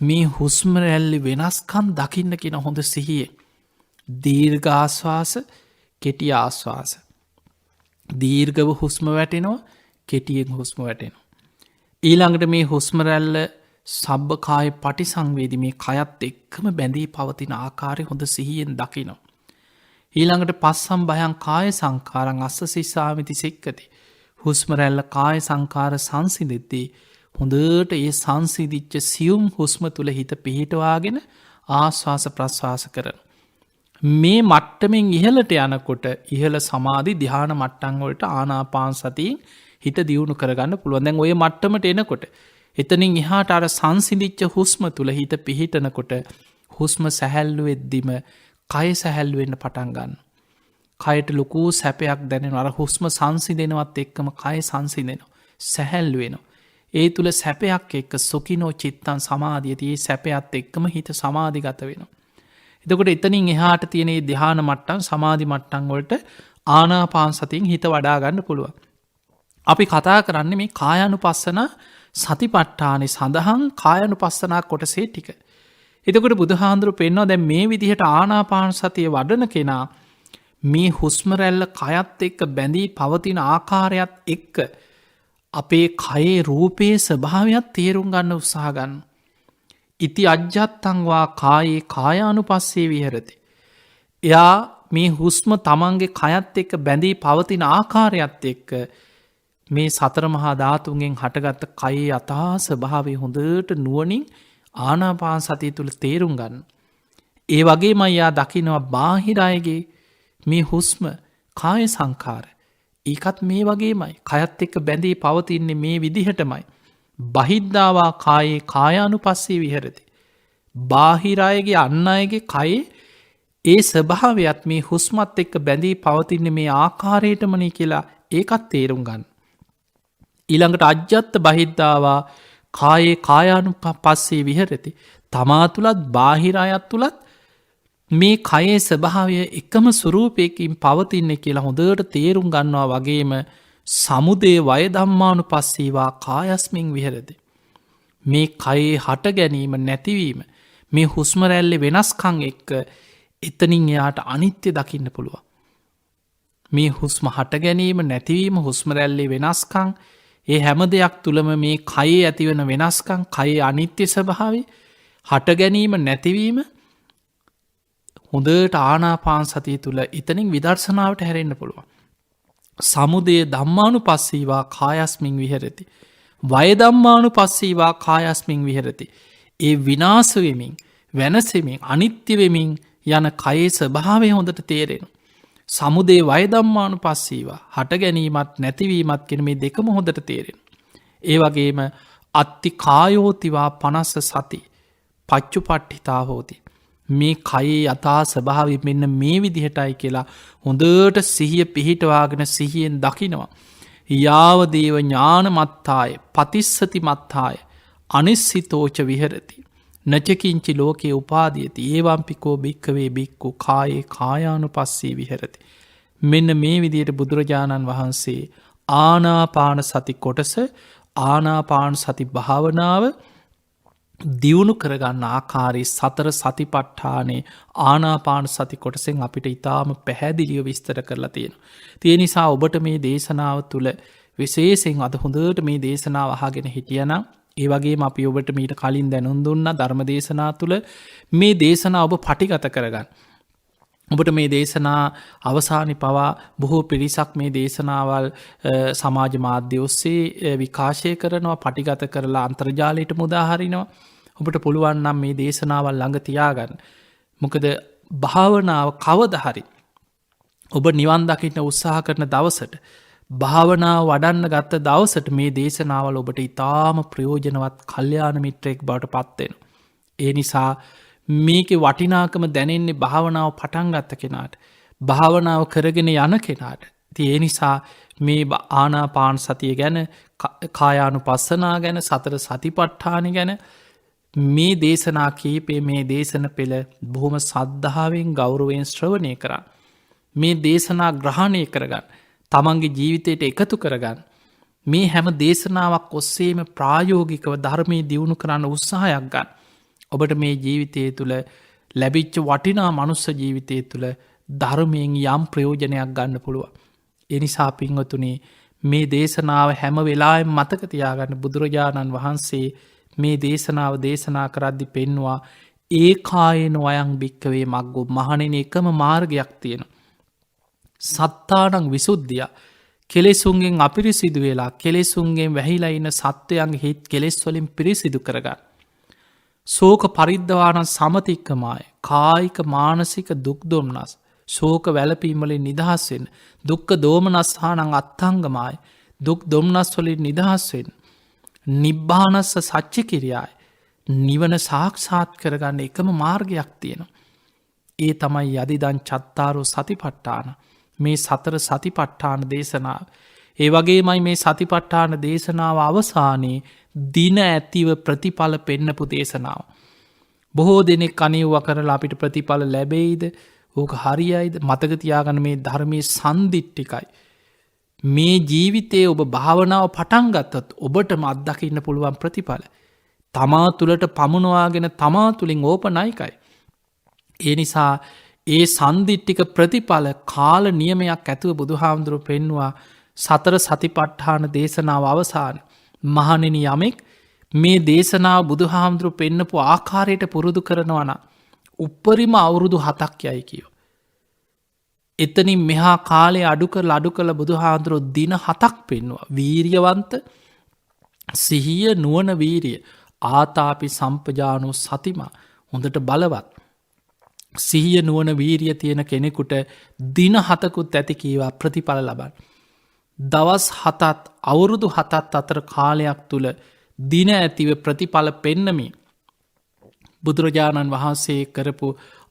මේ හුස්ම රැල්ලි වෙනස්කම් දකින්න කෙන හොඳ සිහියේ දීර්ඝ ආශ්වාස කෙටි ආශ්වාස දීර්ඝව හුස්ම වැටෙනවා කෙටියෙන් හුස්ම වැටෙනවා. ඊළඟට මේ හුස්ම රැල්ල සබ්බකාය පටිසංවේදී මේ කයත් එක්කම බැඳී පවතින ආකාරය හොඳ සිහියෙන් දකිනවා. ඊළඟට පස්සම් භයං කාය සංකාරං අස්ස සිස්සාමිති සික්කති. හුස්ම රැල්ල කාය සංකාර සංසිදෙද්දී හොඳට ඒ සංසිදිච්ච සියුම් හුස්ම තුළ හිත පිහිටවාගෙන ආශ්වාස ප්‍රශ්වාස කරන. මේ මට්ටමෙන් ඉහලට යනකොට ඉහල සමාධි ධ්‍යාන මට්ටංවලට ආනාපාන සතියෙන් හිත දියුණු කරගන්න පුළුවන්. දැන් ඔය මට්ටමට එනකොට එතනින් එහාට අර සංසිදිච්ච හුස්ම තුළ හිත පිහිටනකොට හුස්ම සැහැල්ලු වෙද්දිම කය සැහැල්ලුවෙන්න පටන් ගන්න. කයට ලොකූ සැපයක් දැනෙන අර හුස්ම සංසිදෙනවත් එක්කම කය සංසිදෙනවා සැහැල්ලු වෙනවා. ඒ තුළ සැපයක් එක්ක සුකිනෝ චිත්තන් සමාධියති ඒ සැපයත් එක්කම හිත සමාධිගත වෙනවා. එතකොට එතනින් එහාට තියෙනේ ධ්‍යාන මට්ටම් සමාධි මට්ටම් වලට ආනාපාන සතියෙන් හිත වඩා ගන්න පුළුවන්. අපි කතා කරන්නේ මේ කායානුපස්සන සතිපට්ඨානෙ සඳහන් කායානුපස්සනා කොටසේ ටික. එතකොට බුදුහාඳුරු පෙන්වනවා දැන් මේ විදිහට ආනාපාන සතිය වඩන කෙනා මේ හුස්ම රැල්ල කයත් එක්ක බැඳී පවතින ආකාරයත් එක්ක අපේ කයේ රූපයේ ස්වභාවයක් තේරුම් ගන්න උත්සාහ ගන්න. ඉති අජ්ජත්තංවා කායේ කායානුපස්සේ විහෙරති. එයා මේ හුස්ම තමන්ගේ කයත් එක්ක බැඳී පවතින ආකාරයත් එක්ක මේ සතර මහා ධාතුන්ගෙන් හටගත්ත කයේ යථා ස්වභාවය හොඳට නුවණින් ආනාපාන සතිය තුළ තේරුම් ගන්න. ඒ වගේම යා දකිනවා බාහිර අයගේ මේ හුස්ම කාය සංඛාර. ඒකත් මේ වගේමයි. කයත් එක්ක බැඳී පවතින්නේ මේ විදිහටමයි. බහිද්ධාවා කායේ කායානුපස්සේ විහෙරති. බාහිර අයගේ අන් අයගේ කයේ ඒ ස්වභාවයත් මේ හුස්මත් එක්ක බැඳී පවතින්නේ මේ ආකාරයටමනේ කියලා ඒකත් තේරුම් ගන්න. ඊළඟට අජ්ජත්ත බහිද්ධාවා කායේ කායානුපස්සේ විහෙරති. තමා තුළත් බාහිර අයත් තුළත් මේ කයේ ස්වභාවය එකම ස්වරූපයකින් පවතින්නේ කියලා හොඳට තේරුම් ගන්නවා වගේම සමුදේ වය ධම්මානුපස්සීවා කායස්මින් විහෙරති. මේ කයේ හට ගැනීම නැතිවීම මේ හුස්ම රැල්ලේ වෙනස්කම් එක්ක එතනින් එයාට අනිත්‍ය දකින්න පුළුවන්. මේ හුස්ම හට ගැනීම නැතිවීම හුස්ම රැල්ලේ වෙනස්කම් ඒ හැම දෙයක් තුළම මේ කයේ ඇතිවන වෙනස්කම් කයේ අනිත්‍ය ස්වභාවය හට ගැනීම නැතිවීම හොඳට ආනාපාන සතිය තුළ එතනින් විදර්ශනාවට හැරෙන්න පුළුවන්. සමුදය ධම්මානුපස්සීවා කායස්මින් විහෙරති. වය ධම්මානුපස්සීවා කායස්මින් විහෙරති. ඒ විනාශ වෙමින් වෙනසෙමින් අනිත්‍ය වෙමින් යන කයේ ස්වභාවය හොඳට තේරෙන. සමුදේ වය ධම්මානුපස්සීවා හට ගැනීමත් නැතිවීමත් කියන මේ දෙකම හොඳට තේරෙන. ඒ වගේම අත්ති කායෝතිවා 50 සති පච්චුපට්ඨිතා හෝති. මේ කයේ යථා ස්වභාවය මෙන්න මේ විදිහටයි කියලා හොඳට සිහිය පිහිටවාගෙන සිහියෙන් දකිනවා. යාවදේව ඥාන මත්තාය පතිස්සති මත්තාය අනිස්සිතෝච විහෙරති. නචකින්චි ලෝකයේ උපාදියති ඒවම්පිකෝ භික්කවේ භික්කු කායේ කායානුපස්සී විහෙරති. මෙන්න මේ විදියට බුදුරජාණන් වහන්සේ ආනාපාන සති කොටස ආනාපාන සති භාවනාව දියුණු කරගන්න ආකාරයේ සතර සතිපට්ඨානේ ආනාපාන සති කොටසෙන් අපිට ඉතාම පැහැදිලිව විස්තර කරලා තියෙනවා. ඒ නිසා ඔබට මේ දේශනාව තුළ විශේෂයෙන් අද හොඳට මේ දේශනාව අහගෙන හිටියනම් ඒ වගේම අපි ඔබට මීට කලින් දැනුම් දුන්නා ධර්ම දේශනා තුළ මේ දේශනාව ඔබ පටිගත කරගන්න. ඔබට මේ දේශනා අවසානයේ පවා බොහෝ පිරිසක් මේ දේශනාවල් සමාජ මාධ්‍ය ඔස්සේ විකාශය කරනවා පටිගත කරලා අන්තර්ජාලයට මුදා හරිනවා. ඔබට පුළුවන් නම් මේ දේශනාවල් ළඟ තියාගන්න. මොකද භාවනාව කවදා හරි ඔබ නිවන් දකින්න උත්සාහ කරන දවසට භාවනාව වඩන්න ගත්ත දවසට මේ දේශනාවල් ඔබට ඉතාම ප්‍රයෝජනවත් කල්යාණ මිත්‍රයෙක් බවට පත් වෙනවා. ඒ නිසා මේකේ වටිනාකම දැනෙන්නේ භාවනාව පටන් ගත්ත කෙනාට භාවනාව කරගෙන යන කෙනාට. ඉතින් ඒ නිසා මේ ආනාපාන සතිය ගැන කායානුපස්සනා ගැන සතර සතිපට්ඨාන ගැන මේ දේශනා කීපේ මේ දේශන පෙළ බොහොම සද්ධාවෙන් ගෞරවයෙන් ශ්‍රවණය කරන්න. මේ දේශනා ග්‍රහණය කරගන්න. තමන්ගේ ජීවිතයට එකතු කරගන්න. මේ හැම දේශනාවක් ඔස්සේම ප්‍රායෝගිකව ධර්මය දියුණු කරන්න උත්සාහයක් ගන්න. ඔබට මේ ජීවිතය තුළ ලැබිච්ච වටිනා මනුස්ස ජීවිතය තුළ ධර්මයෙන් යම් ප්‍රයෝජනයක් ගන්න පුළුවන්. එනිසා පින්වතුනි මේ දේශනාව හැම වෙලාවෙම මතක තියාගන්න බුදුරජාණන් වහන්සේ මේ දේශනාව දේශනා කරද්දි පෙන්වා ඒකායන අයං භික්කවේ මග්ගෝ මහණෙනි එකම මාර්ගයක් තියෙනවා. සත්තානං විසුද්ධිය කෙලෙසුන්ගෙන් අපිරිසිදු වෙලා කෙලෙසුන්ගෙන් වැහිලා ඉන්න සත්වයන්ගේ හිත් කෙලෙස් වලින් පිරිසිදු කරගන්න. ශෝක පරිද්දවාන සමතික්කමාය කායික මානසික දුක් දොම්නස් ශෝක වැළපීම් වලින් නිදහස් වෙන්න දුක්ඛ දෝමනස්හානං අත්ථංගමාය දුක් දොම්නස් වලින් නිදහස් වෙන්න නිබ්බානස්ස සච්ච කිරියාය නිවන සාක්ෂාත් කරගන්න එකම මාර්ගයක් තියෙනවා. ඒ තමයි යදිදන් චත්තාරෝ සතිපට්ඨාන මේ සතර සතිපට්ඨාන දේශනාව. ඒ වගේමයි මේ සතිපට්ඨාන දේශනාව අවසානයේ දින ඇතිව ප්‍රතිඵල පෙන්නපු දේශනාව. බොහෝ දෙනෙක් අනිව්ව කරලා අපිට ප්‍රතිඵල ලැබෙයිද ඕක හරියයිද මතකතියාගන මේ ධර්මය සන්දිිට්ටිකයි. මේ ජීවිතයේ ඔබ භාවනාව පටන්ගත්තත් ඔබට මත්දකින්න පුළුවන් ප්‍රතිඵල. තමා තුළට පමුණවාගෙන තමා තුළින් ඕපනයිකයි. ඒ නිසා ඒ සන්දිිට්ටික ප්‍රතිඵල කාල නියමයක් ඇතුව බුදුහාමුදුරුව පෙන්වා සතර සතිපට්ඨාන දේශනාව අවසාන. මහනෙන යමෙක් මේ දේශනාව බුදුහාමුදුරු පෙන්නපු ආකාරයට පුරුදු කරනවන උප්පරිම අවුරුදු 7ක් යයි කියෝ. එතනින් මෙහා කාලේ අඩු කළ බුදුහාමුදුරුවෝ දින 7ක් පෙන්වා. වීරියවන්ත සිහිය නුවණ වීරිය ආතාපි සම්පජානු සතිමා හොඳට බලවත්. සිහිය නුවණ වීරිය තියෙන කෙනෙකුට දින 7කුත් ඇති කීවා ප්‍රතිඵල ලබන්න. දවස් 7ත් අවුරුදු 7ත් අතර කාලයක් තුළ දින ඇතිව ප්‍රතිඵල පෙන්නමි බුදුරජාණන් වහන්සේ කරපු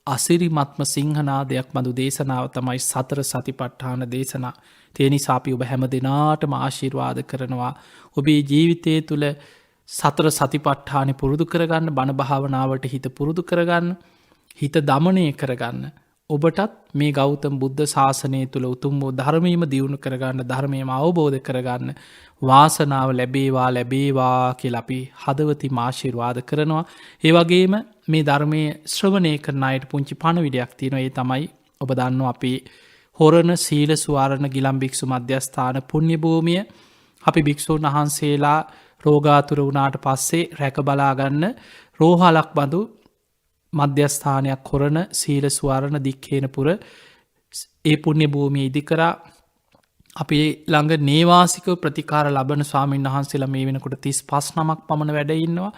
අසිරිමත්ම සිංහනාදයක් බඳු දේශනාව තමයි සතර සතිපට්ඨාන දේශනා. තේනි සාපි ඔබ හැම දෙනාටම ආශිර්වාද කරනවා. ඔබේ ජීවිතය තුළ සතර සතිපට්ඨානය පුරුදු කරගන්න බණ භාවනාවට හිත පුරුදු කරගන්න හිත දමනය කරගන්න. ඔබටත් මේ ගෞතම බුද්ධ ශාසනය තුළ උතුම් වූ ධර්මීම දියුණු කරගන්න ධර්මයම අවබෝධ කරගන්න වාසනාව ලැබේවා කියල අපි හදවති මාශිර්වාද කරනවා. ඒවගේම මේ ධර්මය ශ්‍රවණය කරන අයට පුංචි පණ විඩයක් තියෙන ඒ තමයි ඔබ දන්න අපි හොරණ සීල ස්වාරණ ගිලම් භික්ෂු මධ්‍යස්ථාන පුුණ්‍ය භූමිය අපි භික්‍ෂූන් වහන්සේලා රෝගාතුර වුණාට පස්සේ රැක බලාගන්න රෝහලක් බඳු මධ්‍යස්ථානයක් කොරන සීල ස්වාරණ දික්හේනපුර ඒ පුුණ්‍ය භූමිය ඉදිකරා අපේ ළඟ නේවාසික ප්‍රතිකාර ලබන ස්වාමීන් වහන්සේලා මේ වෙනකොට 35 නමක් පමණ වැඩඉන්නවා.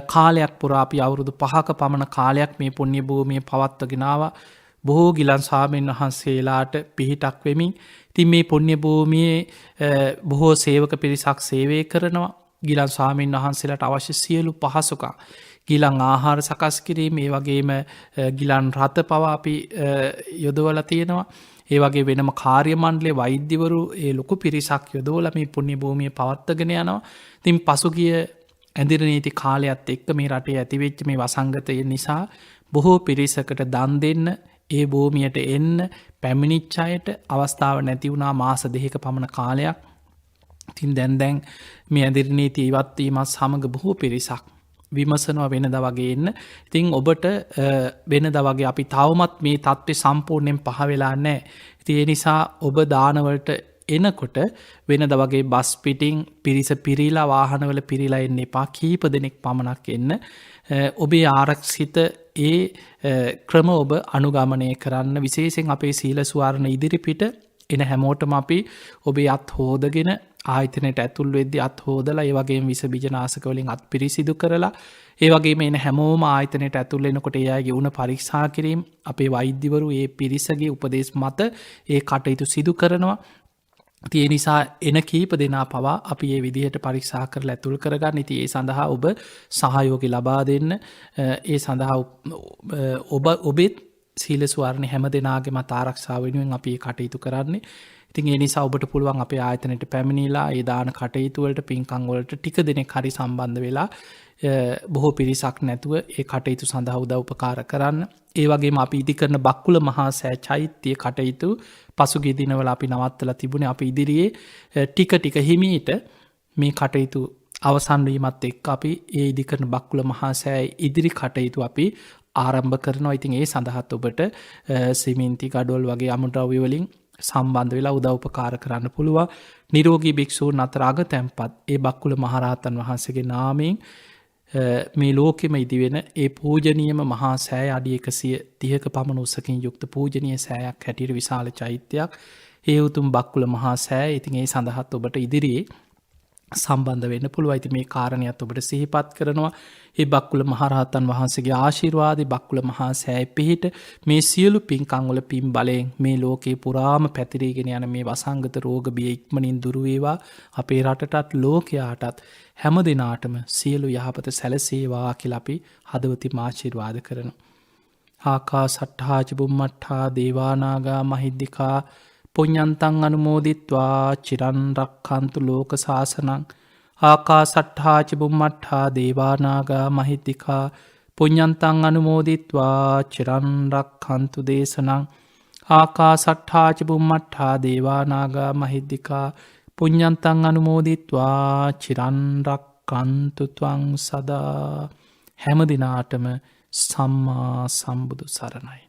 කාලයක් පුරාපි අවුරුදු 5ක පමණ කාලයක් මේ පුුණ්‍ය භූමිය පවත්වගෙනාව බොහෝ ගිලන් ස්වාමීන් වහන්සේලාට පිහිටක් වෙමින් තින් මේ පුුණ්‍ය භූමියේ බොහෝ සේවක පිරිසක් සේවය කරනවා. ගිලන් ස්වාමීන් වහන්සේලාට අවශ්‍ය සියලු පහසුකා ගිලං ආහාර සකස් කිරීම ඒ වගේම ගිලන් රථ පවාපි යොදවල තියෙනවා. ඒ වගේ වෙනම කාර්යමණ්ඩලේ වෛද්‍යවරු ඒ ලොකු පිරිසක් යොදවල මේ පුුණ්‍ය භූමිය පවත්වගෙන යනවා. තින් පසුගිය ඇදිරනීති කාලයක්ත් එක්ක මේ රටේ ඇතිවෙච්ච මේ වසංගතය නිසා බොහෝ පිරිසකට දන් දෙන්න ඒ භූමියට එන්න පැමිණිච්චායට අවස්ථාව නැතිවුණා මාස 2ක පමණ කාලයක්. තින් දැන් මේ ඇදිරනීති ඉවත්වීමත් සමඟ බොහෝ පිරිසක් විමසනවා වෙනද වගේ එන්න. ඉතිං ඔබට වෙනද වගේ අපි තවමත් මේ තත්ත්වය සම්පූර්ණයෙන් පහවෙලා නෑ. තිය නිසා ඔබ දානවලට එනකොට වෙනද වගේ බස් පිටිං පිරිස පිරිලා වාහනවල පිරිලා එන්න එපා කීප දෙනෙක් පමණක් එන්න. ඔබේ ආරක්ෂිත ඒ ක්‍රම ඔබ අනුගමනය කරන්න විශේෂෙන් අපේ සීල ස්වාරණ ඉදිරිපිට එන හැමෝටම අපි ඔබේ අත් හෝදගෙන ආයතනයට ඇතුල් වෙද්දි අත් හෝදලා ඒවගේ විස බිජනාසකවලින් අත් පිරිසිදු කරලා ඒවගේ මේ හැමෝම ආයතනයට ඇතුල්ලෙනකොට එයාගේ උන පරීක්ෂා කිරීම අපේ වෛද්‍යවරු ඒ පිරිසගේ උපදේශ මත ඒ කටයුතු සිදු කරනවා. තිය නිසා එන කීප දෙනා පවා අපි ඒ විදිහට පරීක්ෂා කරලා ඇතුල් කරගන්න. ඉති ඒ සඳහා ඔබ සහයෝගි ලබා දෙන්න. ඒ සඳහා ඔබෙත් සීල ස්වාරණය හැම දෙනාගේ මත ආරක්ෂාව වෙනුවෙන් අපි කටයුතු කරන්නේ. ඉතින් ඒ නිසා ඔබට පුළුවන් අපේ ආයතනයට පැමිණිලා ඒ දාන කටයුතුවලට පින්කංවලට ටික දෙනෙක් හරි සම්බන්ධ වෙලා බොහෝ පිරිසක් නැතුව ඒ කටයුතු සඳහා උදව් උපකාර කරන්න. ඒ වගේම අපි ඉදිකරන බක්කුල මහා සෑ චෛත්‍යය කටයුතු පසුගිය දිනවල අපි නවත්තලා තිබුණේ. අපි ඉදිරියේ ටික හිමීට මේ කටයුතු අවසන් වීමත් එක්ක අපි ඒ ඉදිකරන බක්කුල මහා සෑ ඉදිරි කටයුතු අපි ආරම්භ කරනවා. ඉතින් ඒ සඳහත් ඔබට සිමින්ති ගඩොල් වගේ අමුද්‍රව්‍ය වලින් සම්බන්ධ වෙලා උදව්පකාර කරන්න පුළුවන්. නිරෝගී භික්ෂූන් අතර අග තැන්පත් ඒ බක්කුල මහරහතන් වහන්සේගේ නාමයෙන් මේ ලෝකෙම ඉදිවෙන ඒ පූජනීයම මහා සෑය අඩි 130ක පමණ උසකින් යුක්ත පූජනීය සෑයක් හැටියට විශාල චෛත්‍යයක් ඒ උතුම් බක්කුල මහා සෑය. ඉතින් ඒ සඳහත් ඔබට ඉදිරියේ සම්බන්ධ වෙන්න පුළුවන්. ඉතින් මේ කාරණයක් ඔබට සිහිපත් කරනවා. ඒ බක්කුල මහරහතන් වහන්සේගේ ආශිර්වාදේ බක්කුල මහා සෑය පිහිට මේ සියලු පින්කම් වල පින් බලයෙන් මේ ලෝකේ පුරාම පැතිරීගෙන යන මේ වසංගත රෝග බිය ඉක්මනින් දුරු වේවා. අපේ රටටත් ලෝකයාටත් හැම දිනාටම සියලු යහපත සැලසේවා කියලා අපි හදවතින් ආශිර්වාද කරනවා. ආකාසට්ඨා ච බුම්මට්ඨා දේවානාගා මහිද්దికා පුඤ්ඤන්තං අනුමෝදිත්වා චිරන් රක්ඛන්තු ලෝක සාසනං ආකා සට්හාච බුම්මට්හා දේවානාගා මහිද්දිකා පුඤ්ඤන්තං අනුමෝදිත්වා චිරන්රක් හන්තු දේශනං ආකා සට්හාච බුම්මට්හා දේවානාගා මහිද්දිකා පුඤ්ඤන්තං අනුමෝදිත්වා චිරන්රක් කන්තුත්වං සදා. හැම දිනාටම සම්මා සම්බුදු සරණයි.